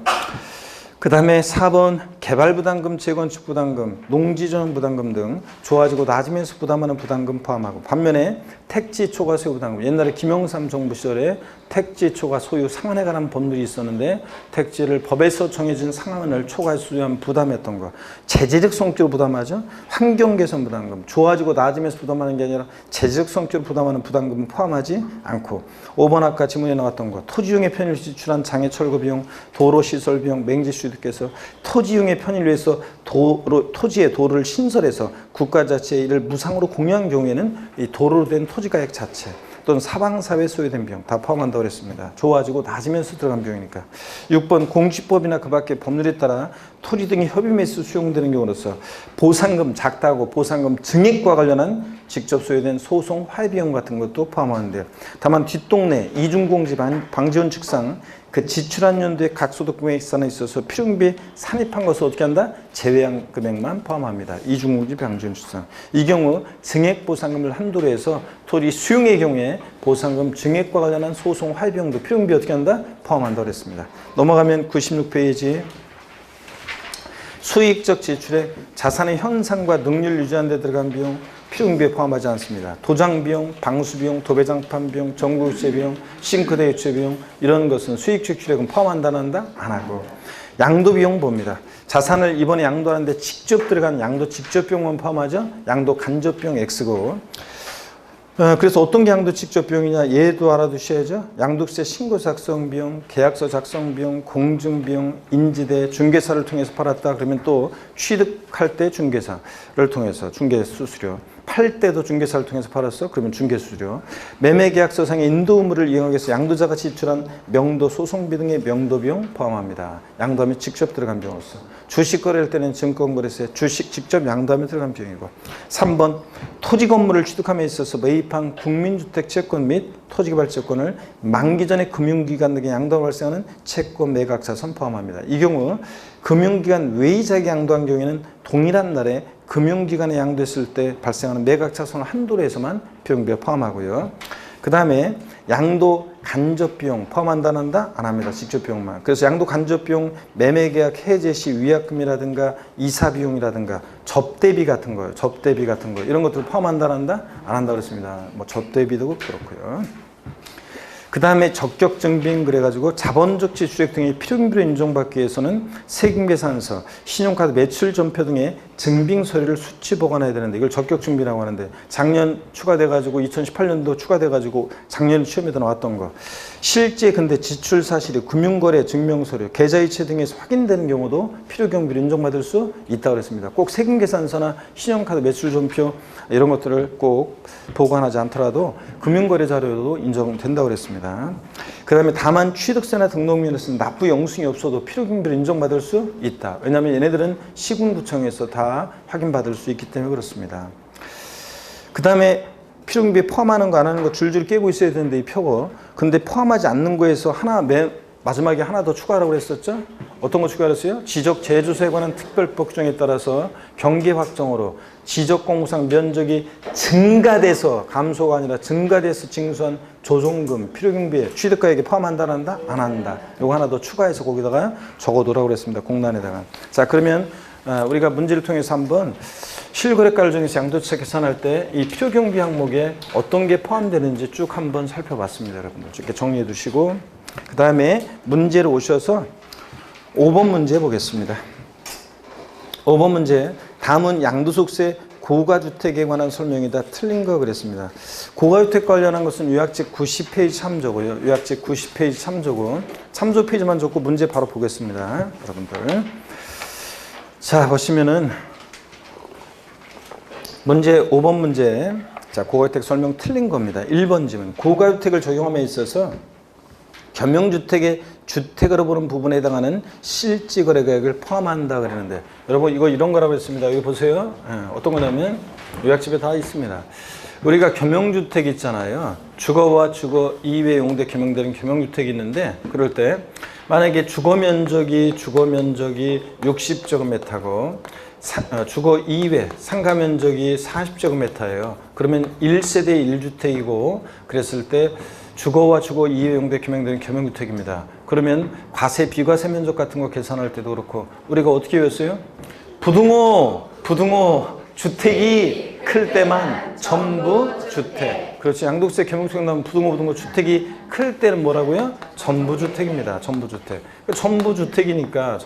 그 다음에 4번 개발부담금, 재건축부담금, 농지전환부담금 등 좋아지고 낮으면서 부담하는 부담금 포함하고, 반면에 택지 초과 소유 부담금, 옛날에 김영삼 정부 시절에 택지 초과 소유 상한에 관한 법률이 있었는데 택지를 법에서 정해진 상한을 초과해 소유하면 부담했던 거, 재재적 성격으로 부담하죠. 환경개선 부담금, 좋아지고 낮으면서 부담하는 게 아니라 재재적 성격으로 부담하는 부담금은 포함하지 않고, 5번 아까 지문에 나왔던 거, 토지용의 편의를 지출한 장애 철거 비용, 도로 시설 비용, 맹지 취득해서 토지용의 편의를 위해서 토지에 도로를 신설해서 국가자치에 이를 무상으로 공유한 경우에는 이 도로로 된 토지가액 자체 또는 사방사회 소유된 비용 다 포함한다고 그랬습니다. 좋아지고 낮으면서 들어간 비용이니까. 6번 공시법이나 그 밖의 법률에 따라 토지 등의 협의 매수 수용되는 경우로서 보상금, 작다고 보상금 증액과 관련한 직접 소유된 소송 화해 비용 같은 것도 포함하는데요. 다만 뒷동네 이중공지 방지원칙상 그 지출한 연도의 각 소득 금액산에 있어서 필요경비에 산입한 것을 어떻게 한다? 제외한 금액만 포함합니다. 이중공지 방지원칙상. 이 경우 증액보상금을 한도로 해서 토지 수용의 경우에 보상금 증액과 관련한 소송 화해 비용도 필요경비 어떻게 한다? 포함한다고 그랬습니다. 넘어가면 96페이지. 수익적 지출에 자산의 현상과 능률 유지하는 데 들어간 비용 필요경비에 포함하지 않습니다. 도장비용, 방수비용, 도배장판 비용, 전구유체 비용, 싱크대 유체 비용 이런 것은 수익 지출액은 포함한다 안 한다? 안 하고, 양도비용 봅니다. 자산을 이번에 양도하는데 직접 들어간 양도 직접 비용만 포함하죠. 양도 간접 비용 X고, 그래서 어떤 게 양도 직접 비용이냐 얘도 알아두셔야죠. 양도세 신고 작성 비용, 계약서 작성 비용, 공증 비용, 인지대, 중개사를 통해서 팔았다 그러면 또 취득할 때 중개사를 통해서 중개 수수료, 팔 때도 중개사를 통해서 팔았어 그러면 중개 수수료, 매매 계약서상의 인도 의무를 이행하기 위해서 양도자가 지출한 명도 소송비 등의 명도 비용 포함합니다. 양도하면 직접 들어간 비용으로서. 주식 거래할 때는 증권거래세, 주식 직접 양도하면 들어간 비용이고. 3번 토지 건물을 취득함에 있어서 매입한 국민주택 채권 및 토지개발 채권을 만기 전에 금융기관 등에 양도가 발생하는 채권 매각자산 포함합니다. 이 경우 금융기관 외의자에게 양도한 경우에는 동일한 날에 금융기관에 양도했을 때 발생하는 매각자산을 한도로 해서만 비용비에 포함하고요. 그 다음에 양도 간접 비용 포함한다 안 한다? 안 합니다. 직접 비용만. 그래서 양도 간접 비용, 매매계약 해제 시 위약금이라든가 이사 비용이라든가 접대비 같은 거요. 접대비 같은 거 이런 것들 포함한다 안 한다? 안 한다 그랬습니다. 뭐 접대비도 그렇고요. 그 다음에 적격 증빙 그래가지고 자본적 지출액 등의 필요경비로 인정받기 위해서는 세금계산서, 신용카드 매출 전표 등의 증빙 서류를 수치 보관해야 되는데 이걸 적격 증빙이라고 하는데 작년 추가돼가지고 2018년도 추가돼가지고 작년 시험에도 나왔던 거. 실제 근데 지출 사실이 금융거래 증명서류, 계좌이체 등에서 확인되는 경우도 필요경비로 인정받을 수 있다고 그랬습니다. 꼭 세금계산서나 신용카드 매출 전표 이런 것들을 꼭 보관하지 않더라도 금융거래 자료도 인정된다고 그랬습니다. 그 다음에 다만 취득세나 등록면에서는 납부 영수증이 없어도 필요경비를 인정받을 수 있다. 왜냐하면 얘네들은 시군구청에서 다 확인받을 수 있기 때문에 그렇습니다. 그 다음에 필요경비에 포함하는 거 안 하는 거 줄줄 깨고 있어야 되는데 이 표고, 근데 포함하지 않는 거에서 마지막에 하나 더 추가하라고 그랬었죠? 어떤 거 추가했어요? 지적 제조사에 관한 특별법 규정에 따라서 경계 확정으로 지적공무상 면적이 증가돼서 감소가 아니라 증가돼서 징수한 조정금, 필요경비에 취득가액에 포함한다 안 한다? 안 한다. 이거 하나 더 추가해서 거기다가 적어두라고 그랬습니다. 공란에다가. 자, 그러면 우리가 문제를 통해서 한번 실거래가를 정해서 양도세 계산할 때 이 필요경비 항목에 어떤 게 포함되는지 쭉 한번 살펴봤습니다. 여러분들 이렇게 정리해 두시고, 그 다음에 문제로 오셔서 5번 문제 보겠습니다. 5번 문제, 다음은 양도소득세 고가주택에 관한 설명이다. 틀린 거 그랬습니다. 고가주택 관련한 것은 요약집 90페이지 참조고요. 요약집 90페이지 참조고, 참조 페이지만 적고 문제 바로 보겠습니다. 여러분들. 자, 보시면은 문제 5번 문제. 자, 고가주택 설명 틀린 겁니다. 1번 지문. 고가주택을 적용함에 있어서 겸용주택의 주택으로 보는 부분에 해당하는 실지거래가액을 포함한다 그러는데, 여러분 이거 이런 거라고 했습니다. 여기 보세요. 어떤 거냐면 요약집에 다 있습니다. 우리가 겸용주택 있잖아요. 주거와 주거 이외 용도에 겸용되는 겸용주택이 있는데, 그럴 때 만약에 주거 면적이 60제곱미터고 주거 2회 상가 면적이 40제곱미터예요. 그러면 1세대 1주택이고 그랬을 때 주거와 주거 2회 용도에 겸용되는 겸용주택입니다. 그러면 과세 비과세 면적 같은 거 계산할 때도 그렇고 우리가 어떻게 외웠어요? 부등호 주택이 클 때만 전부 주택. 그렇지. 양도세 겸용주택 나오면 부등호 주택이 클 때는 뭐라고요? 전부 주택입니다. 전부 주택. 전부 주택이니까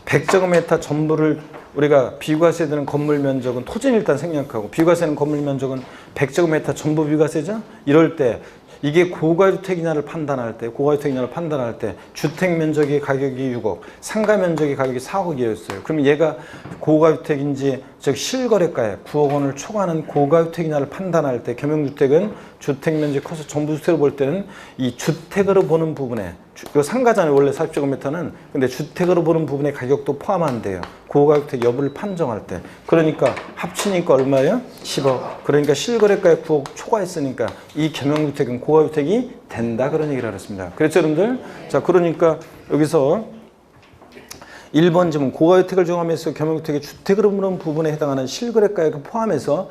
100제곱미터 전부를 우리가 비과세 되는 건물 면적은 토지는 일단 생략하고 비과세는 건물 면적은 100제곱미터 전부 비과세죠? 이럴 때 이게 고가주택이냐를 판단할 때 주택 면적의 가격이 6억, 상가 면적의 가격이 4억이었어요. 그럼 얘가 고가주택인지 즉 실거래가에 9억 원을 초과하는 고가주택이냐를 판단할 때 겸용주택은 주택 면적이 커서 전부 주택으로 볼 때는 이 주택으로 보는 부분에 이거 상가잖아요. 원래 40제곱미터는. 근데 주택으로 보는 부분의 가격도 포함한대요. 고가주택 여부를 판정할 때. 그러니까 합치니까 얼마예요? 10억. 그러니까 실거래가에 9억 초과했으니까 이 겸용주택은 고가주택이 된다. 그런 얘기를 하셨습니다. 그렇죠, 여러분들? 자, 그러니까 여기서 1번 지문 고가주택을 정하면서 겸용주택의 주택으로 보는 부분에 해당하는 실거래가액을 포함해서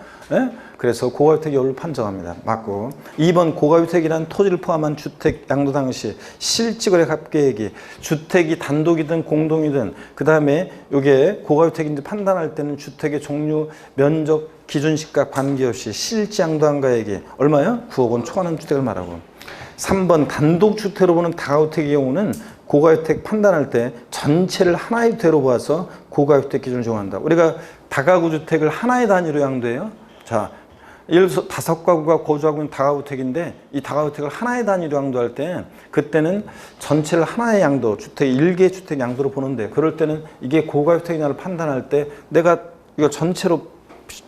그래서 고가주택 여부를 판정합니다. 맞고 2번 고가주택이란 토지를 포함한 주택 양도 당시 실지거래 갑계액이 주택이 단독이든 공동이든 그 다음에 이게 고가주택인지 판단할 때는 주택의 종류 면적 기준시가 관계없이 실지 양도한 가액이 얼마요? 9억 원 초과하는 주택을 말하고 3번 단독주택으로 보는 다가주택의 경우는 고가주택 판단할 때 전체를 하나의 주택으로 보아서 고가주택 기준을 정한다. 우리가 다가구 주택을 하나의 단위로 양도해요. 자, 예를 들어서 5가구가 거주하고 있는 다가구주택인데 이 다가구주택을 하나의 단위로 양도할 때 그때는 전체를 하나의 양도, 주택 1개 주택 양도로 보는데 그럴 때는 이게 고가주택이냐를 판단할 때 내가 이거 전체로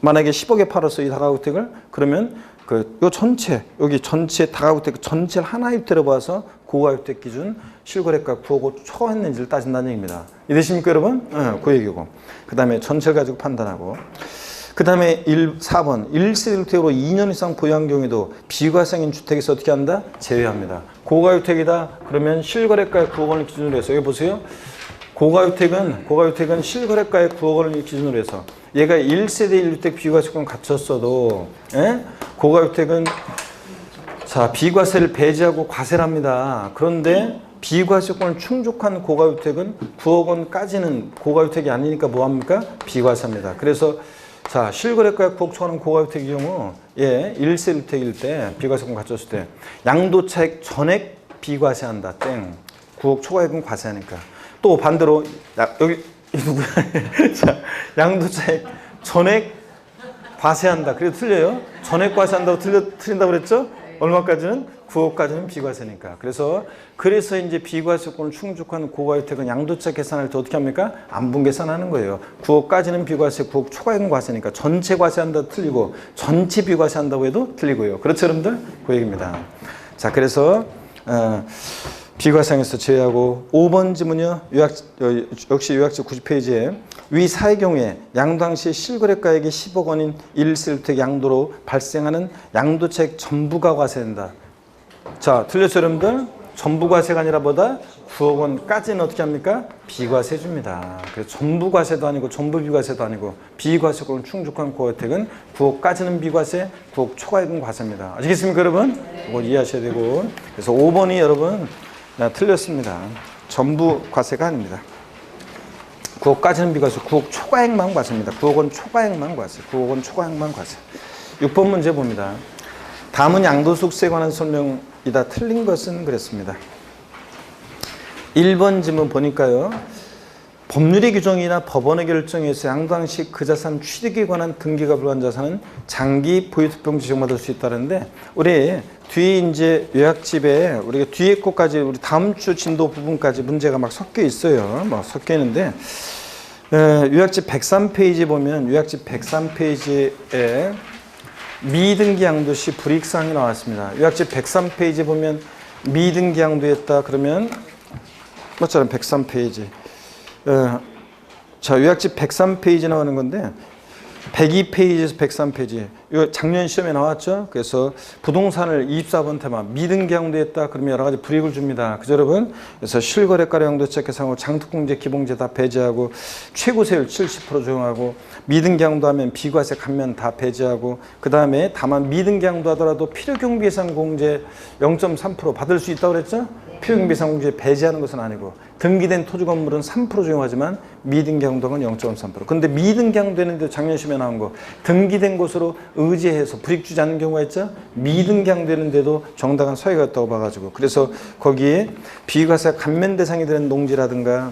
만약에 10억에 팔았어 이 다가구주택을 그러면 요 전체 여기 전체 다가구주택 전체를 하나의 주택으로 봐서 고가주택 기준 실거래가 9억 초과했는지를 따진다는 얘기입니다. 이해되십니까 여러분? 그 얘기고 그 다음에 전체를 가지고 판단하고 그 다음에 4번 1세대 주택으로 2년 이상 보유한 경우에도 비과세인 주택에서 어떻게 한다? 제외합니다. 고가주택이다 그러면 실거래가의 9억 원을 기준으로 해서 여기 보세요. 고가주택은 실거래가의 9억 원을 기준으로 해서 얘가 1세대 1주택 비과세권 갖췄어도 고가주택은 자 비과세를 배제하고 과세를 합니다. 그런데 비과세권을 충족한 고가주택은 9억 원까지는 고가주택이 아니니까 뭐합니까? 비과세입니다. 그래서 자 실거래가에 9억 초과하는 고가주택의 경우 1세 주택일 때 비과세권 갖췄을 때 양도차익 전액 비과세한다. 땡. 9억 초과액은 과세하니까. 또 반대로 여기 누구야? 자, 양도차익 전액 과세한다. 그래도 틀려요. 전액 과세한다고 틀린다고 그랬죠? 얼마까지는? 9억까지는 비과세니까. 그래서 이제 비과세권을 충족한 고가주택은 양도차 계산할 때 어떻게 합니까? 안분 계산하는 거예요. 9억까지는 비과세, 9억 초과액은 과세니까 전체 과세한다 틀리고 전체 비과세한다고 해도 틀리고요. 그렇죠, 여러분들? 그 얘기입니다. 자, 그래서 비과세에서 제외하고 5번 지문요. 역시 요약지 90페이지에 위 사의 경우에 양도 당시 실거래가액이 10억 원인 1세주택 양도로 발생하는 양도차익 전부가 과세된다. 자, 틀렸죠, 여러분들? 전부 과세가 아니라 뭐다? 9억 원까지는 어떻게 합니까? 비과세 줍니다. 그래서 전부 과세도 아니고 전부 비과세도 아니고 비과세권을 충족한 고가주택은 9억까지는 비과세, 9억 초과액은 과세입니다. 아시겠습니까, 여러분? 이걸 이해하셔야 되고. 그래서 5번이 여러분 틀렸습니다. 전부 과세가 아닙니다. 9억까지는 비과세, 9억 초과액만 과세입니다. 9억 원 초과액만 과세, 9억 원 초과액만 과세. 6번 문제 봅니다. 다음은 양도소득세에 관한 설명이다. 틀린 것은 그랬습니다. 1번 지문 보니까요. 법률의 규정이나 법원의 결정에 의해서 양도 당시 그 자산 취득에 관한 등기가 불가한 자산은 장기 보유투표용 지정받을 수 있다는데 우리 뒤에 이제 요약집에 우리가 뒤에 것까지 우리 다음 주 진도 부분까지 문제가 막 섞여 있어요. 막 섞여 있는데 요약집 103페이지 보면 요약집 103페이지에 미등기 양도 시 불이익사항이 나왔습니다. 요약집 103페이지 보면 미등기 양도했다 그러면 뭐처럼 103페이지 자 요약집 103페이지 나오는 건데 102페이지에서 103페이지 이거 작년 시험에 나왔죠. 그래서 부동산을 24번 테마 미등기 양도했다. 그러면 여러 가지 불이익을 줍니다. 그죠 여러분? 그래서 실거래가 양도 체크상하고 장특공제, 기본제 다 배제하고 최고세율 70% 적용하고 미등기 양도하면 비과세 감면 다 배제하고 그 다음에 다만 미등기 양도하더라도 필요경비예산 공제 0.3% 받을 수 있다고 그랬죠? 필요경비예산 공제 배제하는 것은 아니고 등기된 토지 건물은 3% 적용하지만 미등기 양도는 0.3%. 근데 미등기 양도했는데 작년 시험에 나온 거 등기된 곳으로 의지해서 불이익 주지 않는 경우가 있죠. 미등기 양도했는데도 정당한 소외가 있다고 봐가지고 그래서 거기에 비과세 감면 대상이 되는 농지라든가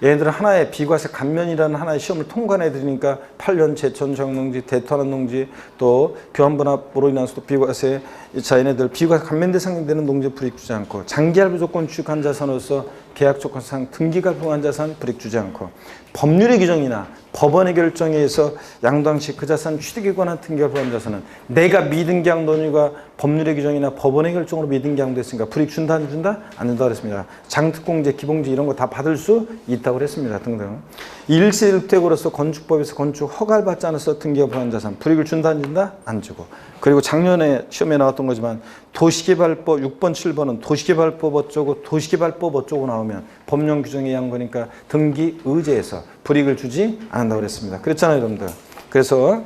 얘네들은 하나의 비과세 감면이라는 하나의 시험을 통과해 드리니까 8년 제천 정농지, 대토하는 농지, 또 교환분합으로 인한 소득 비과세, 자 얘네들 비과세 감면 대상이 되는 농지 불이익 주지 않고 장기할부 조건 취득한 자산으로서 계약 조건상 등기 갈등한 자산 불이익 주지 않고 법률의 규정이나 법원의 결정에 의해서 양도당 시 그 자산 취득에 관한 등기가 부합한 자산은 내가 미등기 양도인과 법률의 규정이나 법원의 결정으로 미등기 양도했으니까 불이익 준다 안 준다? 안 준다 그랬습니다. 장특공제, 기본제 이런 거 다 받을 수 있다고 그랬습니다. 등등. 일세일주택으로서 건축법에서 건축 허가를 받지 않아서 등기가 부합한 자산 불이익을 준다 안 준다? 안 주고. 그리고 작년에 시험에 나왔던 거지만 도시개발법 6번 7번은 도시개발법 어쩌고 도시개발법 어쩌고 나오면 법령 규정에 의한 거니까 등기 의제에서 불이익을 주지 않는다고 그랬습니다. 그랬잖아요 여러분들. 그래서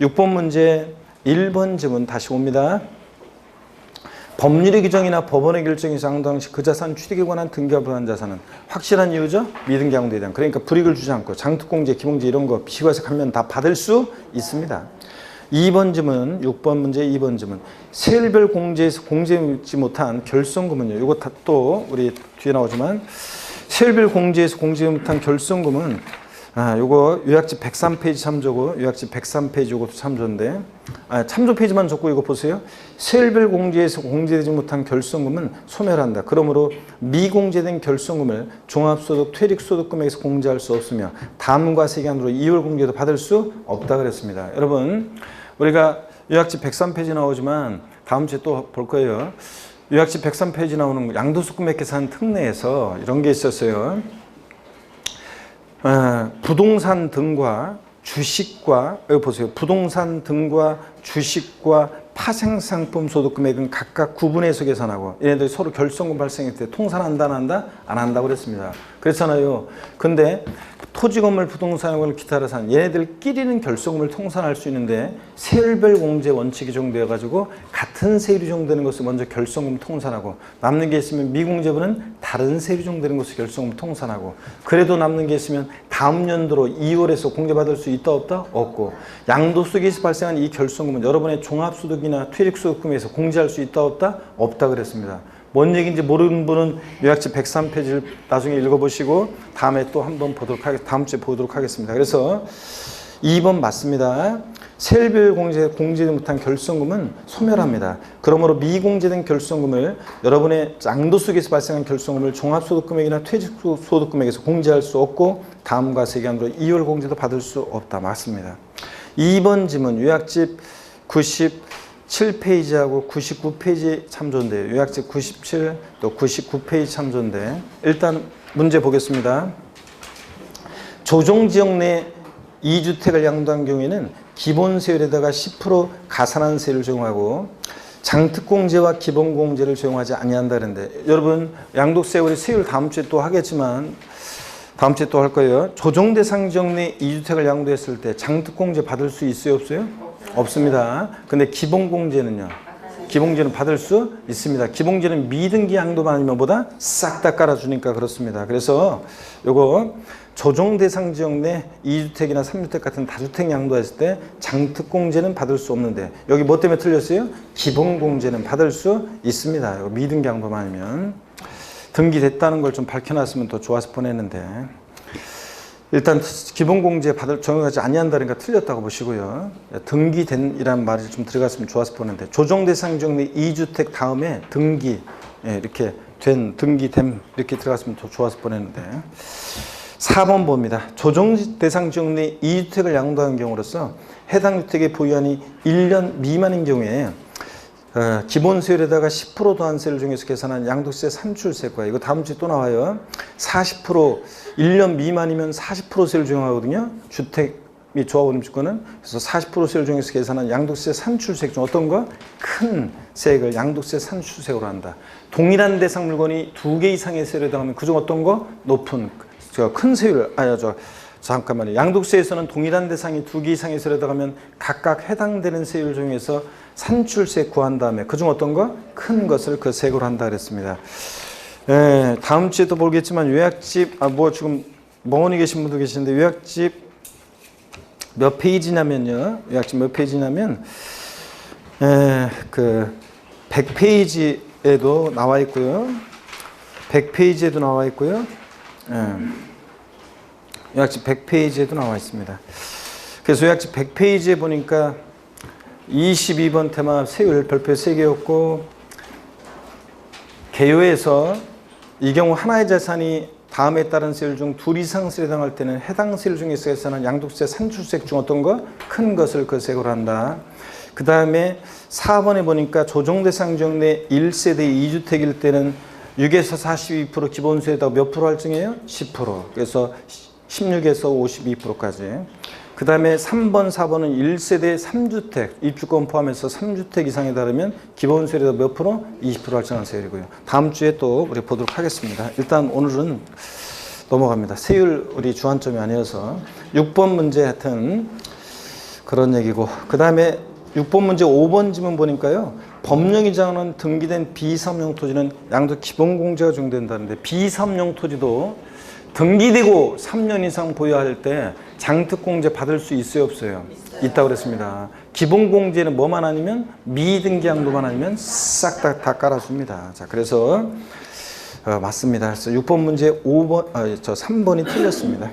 6번 문제 1번 지문 다시 옵니다. 법률의 규정이나 법원의 결정에서 양도당 시 그 자산 취득에 관한 등기가 부합한 자산은 확실한 이유죠. 미등기 양도에 대한. 그러니까 불이익을 주지 않고 장특공제, 기본제 이런 거 비과세 감면 다 받을 수 있습니다. 2번 지문, 6번 문제 2번 지문. 세율별 공제에서 공제하지 못한 결손금은요. 이거 다 또 우리 뒤에 나오지만 세율별 공제에서 공제하지 못한 결손금은 요거 요약집 103페이지 참조고 요약집 103페이지 요것도 참조인데 참조 페이지만 적고 이거 보세요. 세율별 공제에서 공제되지 못한 결손금은 소멸한다. 그러므로 미공제된 결손금을 종합소득, 퇴직소득금액에서 공제할 수 없으며 다음과 세기한으로 2월 공제도 받을 수 없다 그랬습니다. 여러분 우리가 요약집 103페이지 나오지만 다음 주에 또 볼 거예요. 요약집 103페이지 나오는 양도소득금액 계산 특례에서 이런 게 있었어요. 부동산 등과 주식과 여기 보세요. 부동산 등과 주식과 파생상품 소득금액은 각각 구분해서 계산하고 얘네들이 서로 결손금 발생할 때 통산한다 안 한다? 안 한다고 그랬습니다. 그렇잖아요. 근데 토지건물, 부동산을 기타를 산 얘네들끼리는 결손금을 통산할 수 있는데 세율별 공제 원칙이 적용되어 가지고 같은 세율이 적용되는 것을 먼저 결손금 통산하고 남는 게 있으면 미공제분은 다른 세율이 적용되는 것을 결손금 통산하고 그래도 남는 게 있으면 다음 연도로 2월에서 공제받을 수 있다 없다? 없고 양도소득에서 발생한 이 결손금은 여러분의 종합소득이나 퇴직소득금에서 공제할 수 있다 없다? 없다 그랬습니다. 뭔 얘기인지 모르는 분은 요약집 103페이지를 나중에 읽어보시고 다음에 또 한번 다음 주에 보도록 하겠습니다. 그래서 2번 맞습니다. 세율별 공제되지 못한 결손금은 소멸합니다. 그러므로 미공제된 결손금을 여러분의 양도소득에서 발생한 결손금을 종합소득금액이나 퇴직소득금액에서 공제할 수 없고 다음과 세기한으로 2월 공제도 받을 수 없다. 맞습니다. 2번 지문 요약집 97페이지하고 99페이지 참조인데요. 요약집 97, 또 99페이지 참조인데 일단 문제 보겠습니다. 조정지역 내 2주택을 양도한 경우에는 기본세율에다가 10% 가산한세율을 적용하고 장특공제와 기본공제를 적용하지 아니한다 그랬는데 여러분 양도세 우리 세율 다음 주에 또 하겠지만 다음 주에 또 할 거예요. 조정대상 지역 내 2주택을 양도했을 때 장특공제 받을 수 있어요 없어요? 없습니다. 근데 기본공제는요. 기본공제는 받을 수 있습니다. 기본공제는 미등기 양도만 아니면 보다 싹 다 깔아주니까 그렇습니다. 그래서 요거 조정대상 지역 내 2주택이나 3주택 같은 다주택 양도했을 때 장특공제는 받을 수 없는데 여기 뭐 때문에 틀렸어요? 기본공제는 받을 수 있습니다. 이거 미등기 양도만 아니면 등기됐다는 걸 좀 밝혀놨으면 더 좋았을 뻔했는데 일단 기본공제 적용하지 아니한다니까 틀렸다고 보시고요. 등기된이라는 말이 좀 들어갔으면 좋았을 뻔했는데 조정대상 지역 내 2주택 다음에 등기 이렇게 된 등기됨 이렇게 들어갔으면 더 좋았을 뻔했는데 4번 봅니다. 조정대상 지역 내 2주택을 양도한 경우로서 해당 주택의 보유한이 1년 미만인 경우에 기본세율에다가 10% 더한세를 중에서 계산한 양도세 산출세과 이거 다음 주에 또 나와요. 40% 1년 미만이면 40% 세를 적용하거든요. 주택 및 조합원 임시권은 그래서 40% 세율 중에서 계산한 양도세 산출세액 중 어떤 거? 큰 세액을 양도세 산출세액으로 한다. 동일한 대상 물건이 2개 이상의 세율에 해당하면 그중 어떤 거? 높은 큰 세율 잠깐만요. 양도세에서는 동일한 대상이 2개 이상의 세율에 해당하면 각각 해당되는 세율 중에서 산출세 구한 다음에 그중 어떤 거? 큰 것을 그 세액으로 한다 그랬습니다. 다음 주에 또 보겠지만 요약집 지금 멍하니 계신 분도 계시는데 요약집 몇 페이지냐면요. 요약집 몇 페이지냐면 그 100페이지에도 나와 있고요. 100페이지에도 나와 있고요. 요약집 100페이지에도 나와 있습니다. 그래서 요약집 100페이지에 보니까 22번 테마 세율 별표 3개였고 개요에서 이 경우 하나의 자산이 다음에 따른 세율 중 2 이상 세율에 해당할 때는 해당 세율 중에서 계산한 양도세 산출세액 중 어떤 거? 큰 것을 그 세액으로 한다. 그 다음에 4번에 보니까 조정대상 지역 내 1세대 2주택일 때는 6에서 42% 기본세에다가 몇 프로 할증해요? 10%. 그래서 16에서 52%까지. 그 다음에 3번, 4번은 1세대 3주택, 입주권 포함해서 3주택 이상에 달하면 기본세율에다 몇 프로? 20% 할증한 세율이고요. 다음 주에 또 우리 보도록 하겠습니다. 일단 오늘은 넘어갑니다. 세율 우리 주안점이 아니어서 6번 문제 하여튼 그런 얘기고 그 다음에 6번 문제 5번 지문 보니까요. 법령이 정하는 등기된 비사업용 토지는 양도 기본공제가 적용된다는데 비사업용 토지도 등기되고 3년 이상 보유할 때 장특공제 받을 수 있어요 없어요? 있다고 그랬습니다. 기본공제는 뭐만 아니면 미등기 양도만 아니면 싹 다 깔아줍니다. 자 그래서 맞습니다. 그래서 6번 문제 3번이 틀렸습니다.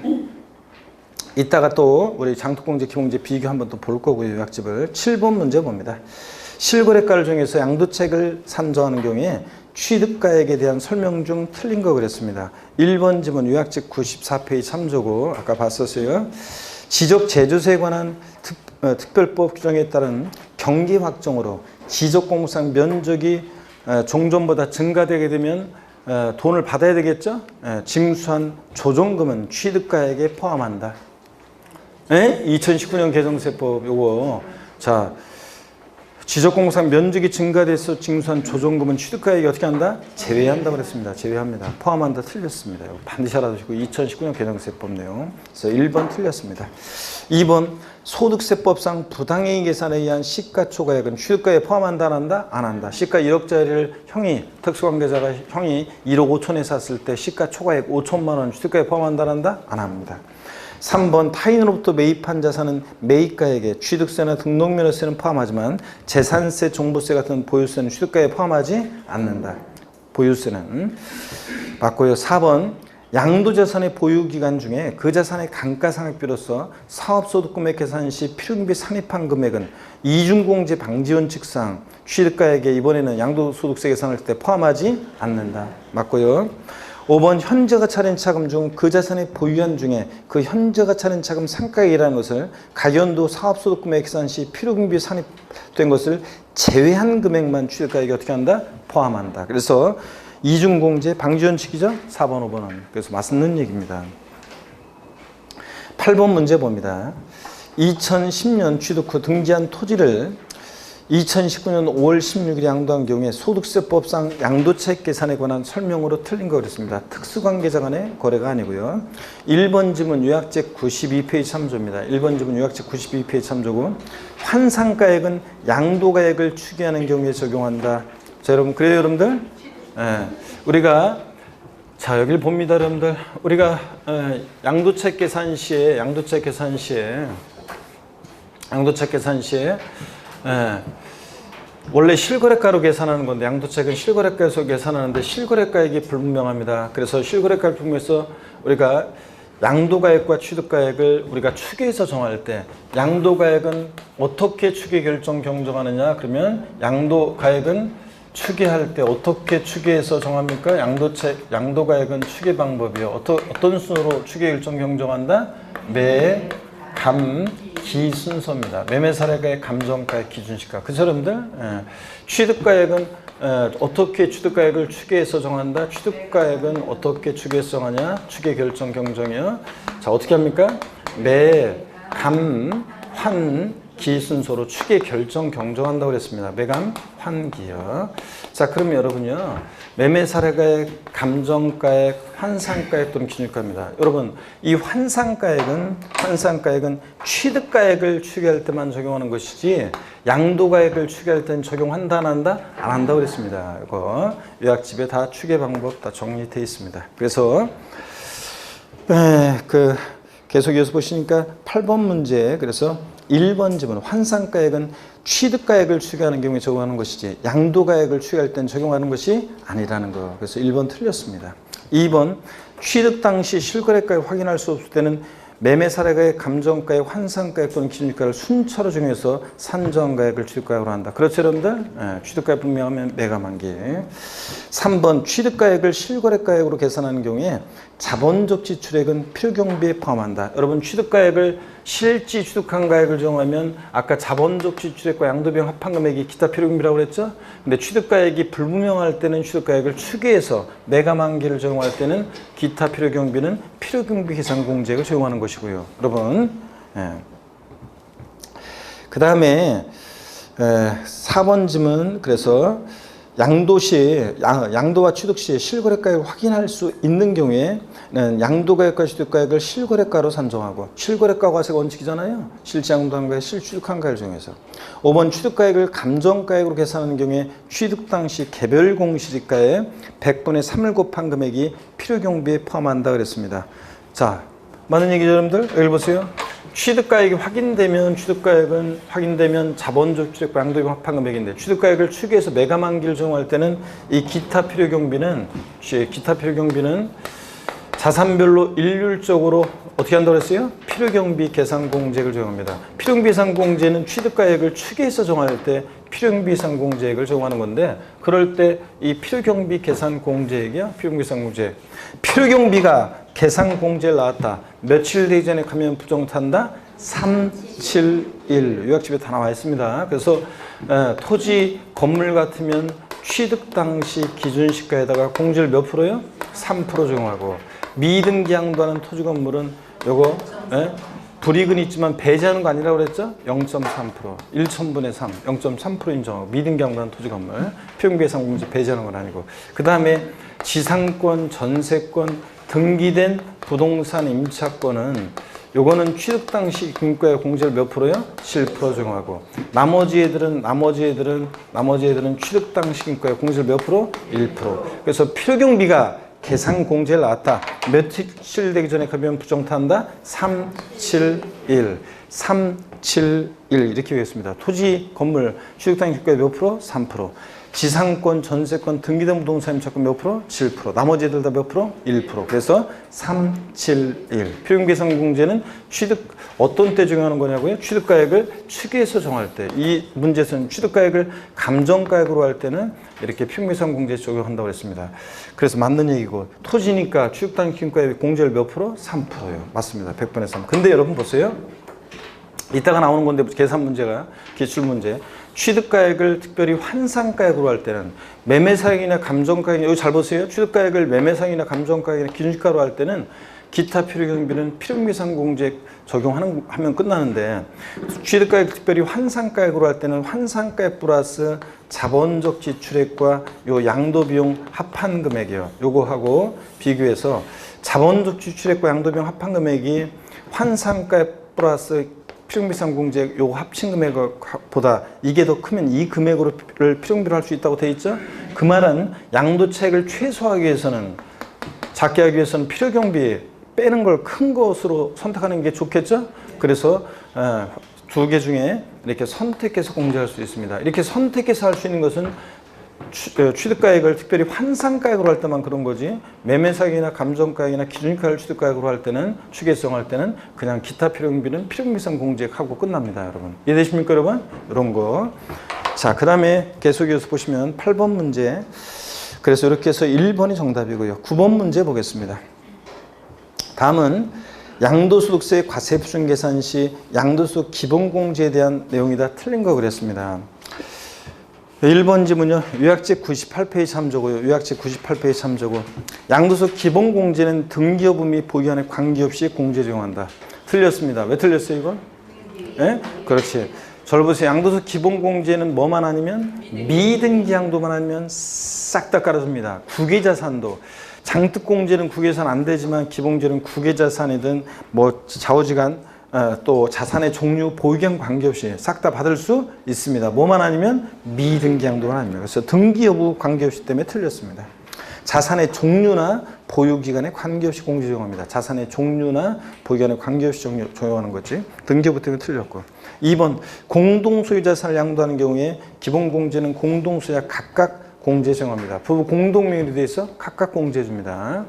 이따가 또 우리 장특공제 기본공제 비교 한번 또 볼 거고요. 요약집을 7번 문제 봅니다. 실거래가를 정해서 양도책을 산정하는 경우에 취득가액에 대한 설명 중 틀린 거 그랬습니다. 1번 지문 요약집 94페이지 참조고 아까 봤었어요. 지적 제조세에 관한 특별법 규정에 따른 경기 확정으로 지적공상 면적이 종전보다 증가되게 되면 돈을 받아야 되겠죠? 징수한 조정금은 취득가액에 포함한다. 2019년 개정세법 요거 자 지적공상 면적이 증가돼서 징수한 조정금은 취득가액이 어떻게 한다? 제외한다 그랬습니다. 제외합니다. 포함한다 틀렸습니다. 반드시 알아두시고 2019년 개정세법 내용. 그래서 1번 틀렸습니다. 2번 소득세법상 부당이익 계산에 의한 시가초과액은 취득가액에 포함한다 안 한다? 안 한다. 시가 1억짜리를 특수관계자가 형이 1억 5천에 샀을 때 시가초과액 5천만 원 취득가액에 포함한다 안 한다? 안 합니다. 3번 타인으로부터 매입한 자산은 매입가액에 취득세나 등록면허세는 포함하지만 재산세, 종부세 같은 보유세는 취득가액에 포함하지 않는다. 보유세는 맞고요. 4번 양도자산의 보유기간 중에 그 자산의 감가상각비로서 사업소득금액 계산 시 필요금비 산입한 금액은 이중공제 방지원칙상 취득가액에 이번에는 양도소득세 계산할 때 포함하지 않는다. 맞고요. 5번 현저가 차린 차금 중 그 자산의 보유한 중에 그 현저가 차린 차금 상가액이라는 것을 가연도 사업소득금액 계산 시 필요금비 산입된 것을 제외한 금액만 취득가액에 어떻게 한다? 포함한다. 그래서 이중공제 방지원칙이죠? 4번, 5번은. 그래서 맞는 얘기입니다. 8번 문제 봅니다. 2010년 취득 후 등기한 토지를 2019년 5월 16일 양도한 경우에 소득세법상 양도차익 계산에 관한 설명으로 틀린 거 그랬습니다. 특수관계자 간의 거래가 아니고요. 1번 지문 요약책 92페이지 참조입니다. 1번 지문 요약책 92페이지 참조고 환상가액은 양도가액을 추계하는 경우에 적용한다. 자 여러분 그래요 여러분들? 우리가 자 여기를 봅니다 여러분들. 우리가 양도차익 계산 시에 원래 실거래가로 계산하는 건데 양도차익은 실거래가에서 계산하는데 실거래가액이 불분명합니다. 그래서 실거래가를 분명해서 우리가 양도가액과 취득가액을 우리가 추계해서 정할 때 양도가액은 어떻게 추계 결정 경정하느냐 그러면 양도가액은 추계할 때 어떻게 추계해서 정합니까? 양도가액은 추계 방법이요. 어떤 순으로 추계 결정 경정한다? 매, 감, 기 순서입니다. 매매사례가액, 감정가액, 기준시가. 그죠 여러분들? 취득가액은 어떻게 취득가액을 추계해서 정한다? 취득가액은 어떻게 추계해서 정하냐? 추계 결정 경정이요. 자 어떻게 합니까? 매, 감, 환, 기 순서로 축의 결정 경정한다고 그랬습니다. 매감, 환기요. 자, 그럼 여러분요. 매매사례가액, 감정가액, 환상가액 또는 기준가입니다. 여러분, 이 환상가액은 취득가액을 추계할 때만 적용하는 것이지 양도가액을 추계할 때는 적용한다 안 한다? 안 한다고 그랬습니다. 이거 요약집에 다 추계 방법 다 정리되어 있습니다. 그래서 계속 이어서 보시니까 8번 문제 그래서 1번 지문 환상가액은 취득가액을 추계하는 경우에 적용하는 것이지 양도가액을 추계할 땐 적용하는 것이 아니라는 거. 그래서 1번 틀렸습니다. 2번 취득 당시 실거래가액 확인할 수 없을 때는 매매사례가액, 감정가액, 환상가액 또는 기준가액을 순차로 정해서 산정가액을 취득가액으로 한다. 그렇죠 여러분들? 취득가액 분명하면 매감한기. 3번 취득가액을 실거래가액으로 계산하는 경우에 자본적 지출액은 필요경비에 포함한다. 여러분 취득가액을 실지 취득한 가액을 정하면 아까 자본적 지출액과 양도비용 합한금액이 기타 필요경비라고 그랬죠? 근데 취득가액이 불분명할 때는 취득가액을 추계해서 매감한기를 적용할 때는 기타 필요경비는 필요경비 계산 공제액을 적용하는 것이고요. 여러분 그 다음에 4번 질문 그래서 양도와 취득 시 실거래가액을 확인할 수 있는 경우에는 양도가액과 취득가액을 실거래가로 산정하고 실거래가 과세 원칙이잖아요. 실지양도한 가액, 실취득한 가액을 정해서 5번 취득가액을 감정가액으로 계산하는 경우에 취득 당시 개별 공시지가의 100분의 3을 곱한 금액이 필요경비에 포함한다 그랬습니다. 자, 맞는 얘기죠 여러분들? 여기 보세요. 취득가액이 확인되면 자본적 취득과 양도비용 합한 금액인데 취득가액을 추계해서 매감한기를 적용할 때는 이 기타 필요경비는 자산별로 일률적으로 어떻게 한다고 했어요? 필요경비 계산 공제액을 적용합니다. 필요경비 계산 공제는 취득가액을 추계해서 정할 때 필요경비 계산 공제액을 적용하는 건데 그럴 때 이 필요경비 계산 공제액이야. 필요경비 계산 공제액. 필요경비가 계산 공제를 나왔다. 며칠 되기 전에 가면 부정탄다? 3, 7, 1. 요약집에 다 나와 있습니다. 그래서 토지, 건물 같으면 취득 당시 기준시가에다가 공제를 몇 프로요? 3% 적용하고 미등기 양도하는 토지 건물은 요거 불이익은 있지만 배제하는 거 아니라고 그랬죠? 0.3%, 1,000분의 3, 0.3% 인정하고 미등기 양도하는 토지 건물 필요경비 계산 공제 배제하는 건 아니고 그 다음에 지상권, 전세권, 등기된 부동산 임차권은 요거는 취득 당시 금가액 공제를 몇 프로요? 7% 적용하고 나머지 애들은 취득 당시 금가액 공제를 몇 프로? 1%. 그래서 필요경비가 계산 공제를 나왔다. 며칠 되기 전에 가면 부정탄다? 3, 7, 1. 3, 7, 1 이렇게 되겠습니다. 토지, 건물, 취득 당시 금가액 몇 프로? 3%. 지상권, 전세권, 등기된 부동산 임차권 몇 프로? 7%. 나머지 애들 다 몇 프로? 1%. 그래서 3, 7, 1. 필요경비 계산 공제는 취득 어떤 때 적용하는 거냐고요? 취득가액을 추계해서 정할 때. 이 문제에서는 취득가액을 감정가액으로 할 때는 이렇게 필요경비 계산 공제 적용한다고 했습니다. 그래서 맞는 얘기고 토지니까 취득 당시 금가액 공제를 몇 프로? 3%예요. 맞습니다. 100분의 3. 근데 여러분 보세요. 이따가 나오는 건데 계산 문제가 기출 문제. 취득가액을 특별히 환상가액으로 할 때는 매매사액이나 감정가액 여기 잘 보세요. 취득가액을 매매사액이나 감정가액이나 기준가로 할 때는 기타 필요경비는 필요경비 계산 공제 적용하면 끝나는데 취득가액 특별히 환상가액으로 할 때는 환상가액 플러스 자본적 지출액과 요 양도비용 합한 금액이요. 요거하고 비교해서 자본적 지출액과 양도비용 합한 금액이 환상가액 플러스 필요경비 계산 공제액 요거 합친 금액보다 이게 더 크면 이 금액으로 필요경비를 할 수 있다고 돼 있죠. 그 말은 양도차익을 최소화하기 위해서는 작게 하기 위해서는 필요경비 빼는 걸 큰 것으로 선택하는 게 좋겠죠. 그래서 두 개 중에 이렇게 선택해서 공제할 수 있습니다. 이렇게 선택해서 할 수 있는 것은 취득가액을 특별히 환상가액으로 할 때만 그런 거지 매매사액이나 감정가액이나 기준가액을 취득가액으로 할 때는 추계성할 때는 그냥 기타 필요경비는 필요경비 계산 공제하고 끝납니다. 여러분 이해되십니까 여러분? 이런 거. 자, 그 다음에 계속 이어서 보시면 8번 문제. 그래서 이렇게 해서 1번이 정답이고요. 9번 문제 보겠습니다. 다음은 양도소득세 과세표준 계산 시 양도소득 기본공제에 대한 내용이 다 틀린 거 그랬습니다. 1번 지문요. 요약집 98페이지 참조고요. 요약집 98페이지 참조고 양도소득 기본공제는 등기여부 및 보유한에 관계없이 공제 적용한다. 틀렸습니다. 왜 틀렸어요, 이건? 예? 그렇지. 저를 보세요. 양도소 기본공제는 뭐만 아니면 미등기 양도만 아니면 싹 다 깔아줍니다. 국외자산도. 장특공제는 국외자산 안 되지만 기본공제는 국외자산이든 뭐 좌우지간 또 자산의 종류 보유경 관계없이 싹 다 받을 수 있습니다. 뭐만 아니면 미등기 양도만 아닙니다. 그래서 등기 여부 관계없이 때문에 틀렸습니다. 자산의 종류나 보유기간에 관계없이 공제 적용합니다. 자산의 종류나 보유기간에 관계없이 적용하는 거지. 등기부 때문에 틀렸고. 2번 공동소유자산을 양도하는 경우에 기본공제는 공동소유자 각각 공제 적용합니다. 부부 공동명의로 되어 있어 각각 공제해 줍니다.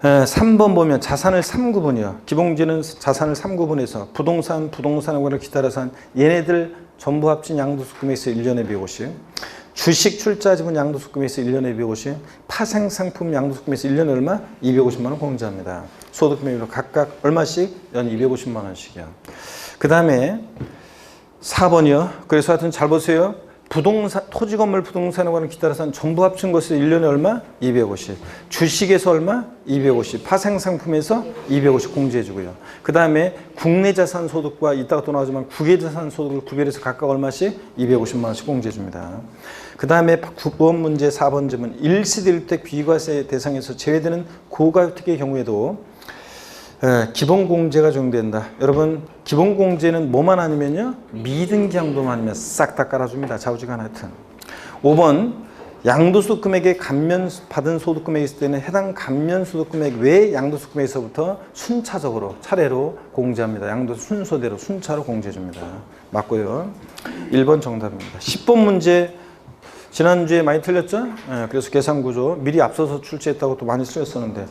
3번 보면 자산을 3구분이요. 기본공제는 자산을 3구분해서 부동산에 관한 기타 자산 얘네들 전부 합친 양도소득금액에서 1년에 250, 주식 출자 지분 양도소득금액에서 1년에 250, 파생상품 양도소득금액에서 1년에 얼마? 250만 원 공제합니다. 소득금액으로 각각 얼마씩? 연 250만 원씩이요. 그 다음에 4번이요. 그래서 하여튼 잘 보세요. 부동산, 토지 건물 부동산에 관한 기타 자산 전부 합친 것에서 1년에 얼마? 250. 주식에서 얼마? 250. 파생상품에서 250 공제해주고요. 그 다음에 국내 자산 소득과 이따가 또 나오지만 국외 자산 소득을 구별해서 각각 얼마씩? 250만 원씩 공제해줍니다. 그 다음에 9번 문제 4번 질문 1세대 1주택 비과세 대상에서 제외되는 고가주택의 경우에도 기본공제가 적용된다. 여러분 기본공제는 뭐만 아니면요 미등기 양도만 아니면 싹 다 깔아줍니다. 좌우지간 하여튼. 5번 양도소득금액에 감면받은 소득금액이 있을 때는 해당 감면소득금액 외 양도소득금액에서부터 순차적으로 차례로 공제합니다. 양도 순서대로 순차로 공제해줍니다. 맞고요. 1번 정답입니다. 10번 문제 지난주에 많이 틀렸죠? 그래서 계산구조 미리 앞서서 출제했다고 또 많이 쓰였었는데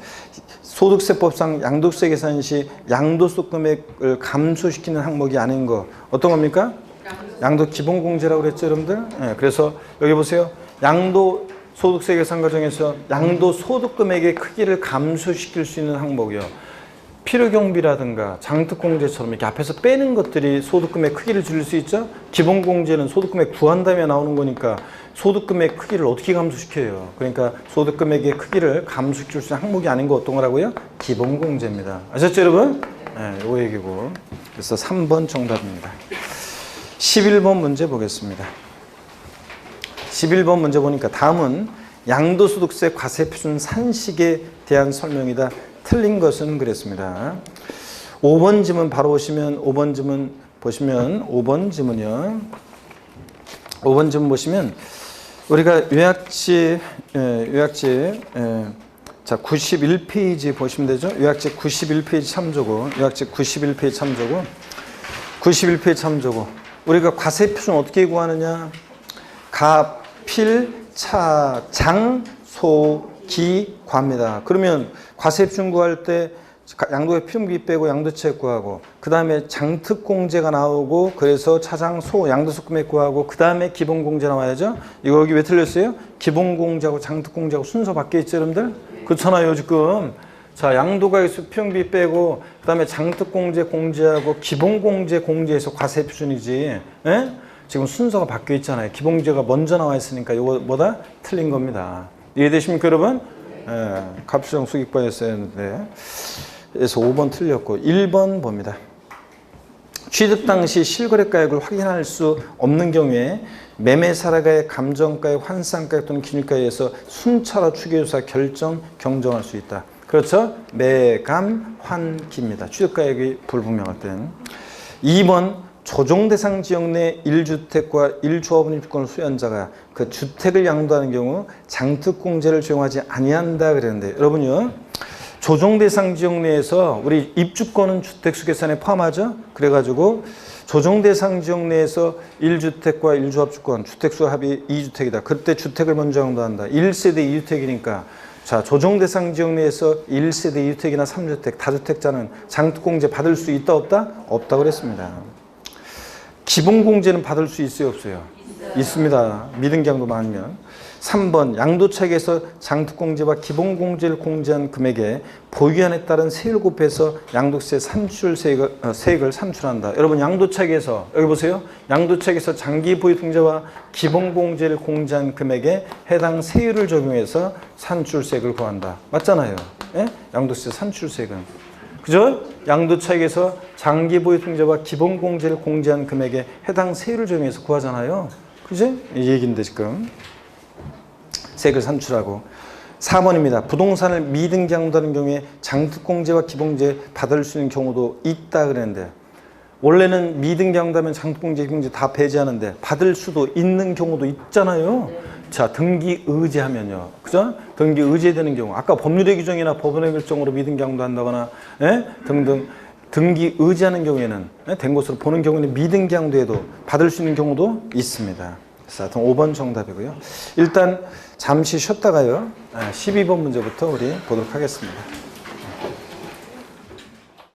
소득세법상 양도세 계산 시 양도소득금액을 감소시키는 항목이 아닌 거 어떤 겁니까? 양도 기본공제라고 그랬죠 여러분들? 그래서 여기 보세요. 양도소득세 계산 과정에서 양도소득금액의 크기를 감소시킬 수 있는 항목이요. 필요경비라든가 장특공제처럼 이렇게 앞에서 빼는 것들이 소득금액 크기를 줄일 수 있죠. 기본공제는 소득금액 구한 다음에 나오는 거니까 소득금액 크기를 어떻게 감소시켜요. 그러니까 소득금액의 크기를 감소시킬 수 있는 항목이 아닌 거 어떤 거라고요? 기본공제입니다. 아셨죠 여러분? 네, 요 얘기고. 그래서 3번 정답입니다. 11번 문제 보겠습니다. 11번 문제 보니까 다음은 양도소득세 과세표준 산식에 대한 설명이다. 틀린 것은 그랬습니다. 5번 지문 바로 보시면 5번 지문 보시면 5번 지문이요. 5번 지문 보시면 우리가 요약지 자 91페이지 보시면 되죠. 요약지 91페이지 참조고 요약지 91페이지 참조고 91페이지 참조고 우리가 과세표준 어떻게 구하느냐? 갑, 필, 차, 장, 소, 기, 과입니다. 그러면 과세표준 구할 때 양도의 필요비 빼고 양도차익 구하고 그 다음에 장특공제가 나오고 그래서 차장, 소, 양도소득금액 구하고 그 다음에 기본공제 나와야죠. 이거 여기 왜 틀렸어요? 기본공제하고 장특공제하고 순서 바뀌어 있죠 여러분들? 그렇잖아요 지금. 자 양도가에서 필요비 빼고 그 다음에 장특공제 공제하고 기본공제 공제해서 과세표준이지. 에? 지금 순서가 바뀌어 있잖아요. 기본공제가 먼저 나와 있으니까 이거 뭐다? 틀린 겁니다. 이해되십니까 여러분? 예, 갑수정 수익과였어야 했는데 그래서 5번 틀렸고 1번 봅니다. 취득 당시 실거래가액을 확인할 수 없는 경우에 매매사례가액, 감정가액, 환산가액 또는 기준가액에 의해서 순차로 추계조사 결정, 경정할 수 있다. 그렇죠? 매감, 환기입니다. 취득가액이 불분명할 때는. 2번 조정대상 지역 내 1주택과 1조합원임 주권을 소유한자가 그 주택을 양도하는 경우 장특공제를 적용하지 아니한다 그랬는데 여러분요 조정대상 지역 내에서 우리 입주권은 주택수 계산에 포함하죠. 그래가지고 조정대상 지역 내에서 1주택과 1조합 주권 주택수 합이 2주택이다. 그때 주택을 먼저 양도한다. 1세대 2주택이니까 자 조정대상 지역 내에서 1세대 2주택이나 3주택 다주택자는 장특공제 받을 수 있다 없다? 없다 그랬습니다. 기본공제는 받을 수 있어요 없어요? 있습니다. 미등기양도 많으면. 3번 양도차익에서 장특공제와 기본공제를 공제한 금액에 보유한에 따른 세율 곱해서 양도세 산출 세액을 산출한다. 여러분 양도차익에서 여기 보세요. 양도차익에서 장기 보유통제와 기본공제를 공제한 금액에 해당 세율을 적용해서 산출세액을 구한다. 맞잖아요. 예? 양도세 산출세액은. 그죠? 양도차익에서 장기보유통제와 기본공제를 공제한 금액에 해당 세율을 정해서 구하잖아요. 그죠? 이 얘기인데 지금 세액을 산출하고 4번입니다. 부동산을 미등기한다는 경우에 장특공제와 기본공제 받을 수 있는 경우도 있다 그랬는데 원래는 미등기한다면 장특공제, 기본공제 다 배제하는데 받을 수도 있는 경우도 있잖아요. 자, 등기 의제하면요. 그죠? 등기 의제되는 경우. 아까 법률의 규정이나 법원의 결정으로 미등기한도 한다거나 등등 등기 의제하는 경우에는 된 것으로 보는 경우에는 미등기한도에도 받을 수 있는 경우도 있습니다. 그래서 하여튼 5번 정답이고요. 일단 잠시 쉬었다가요. 12번 문제부터 우리 보도록 하겠습니다.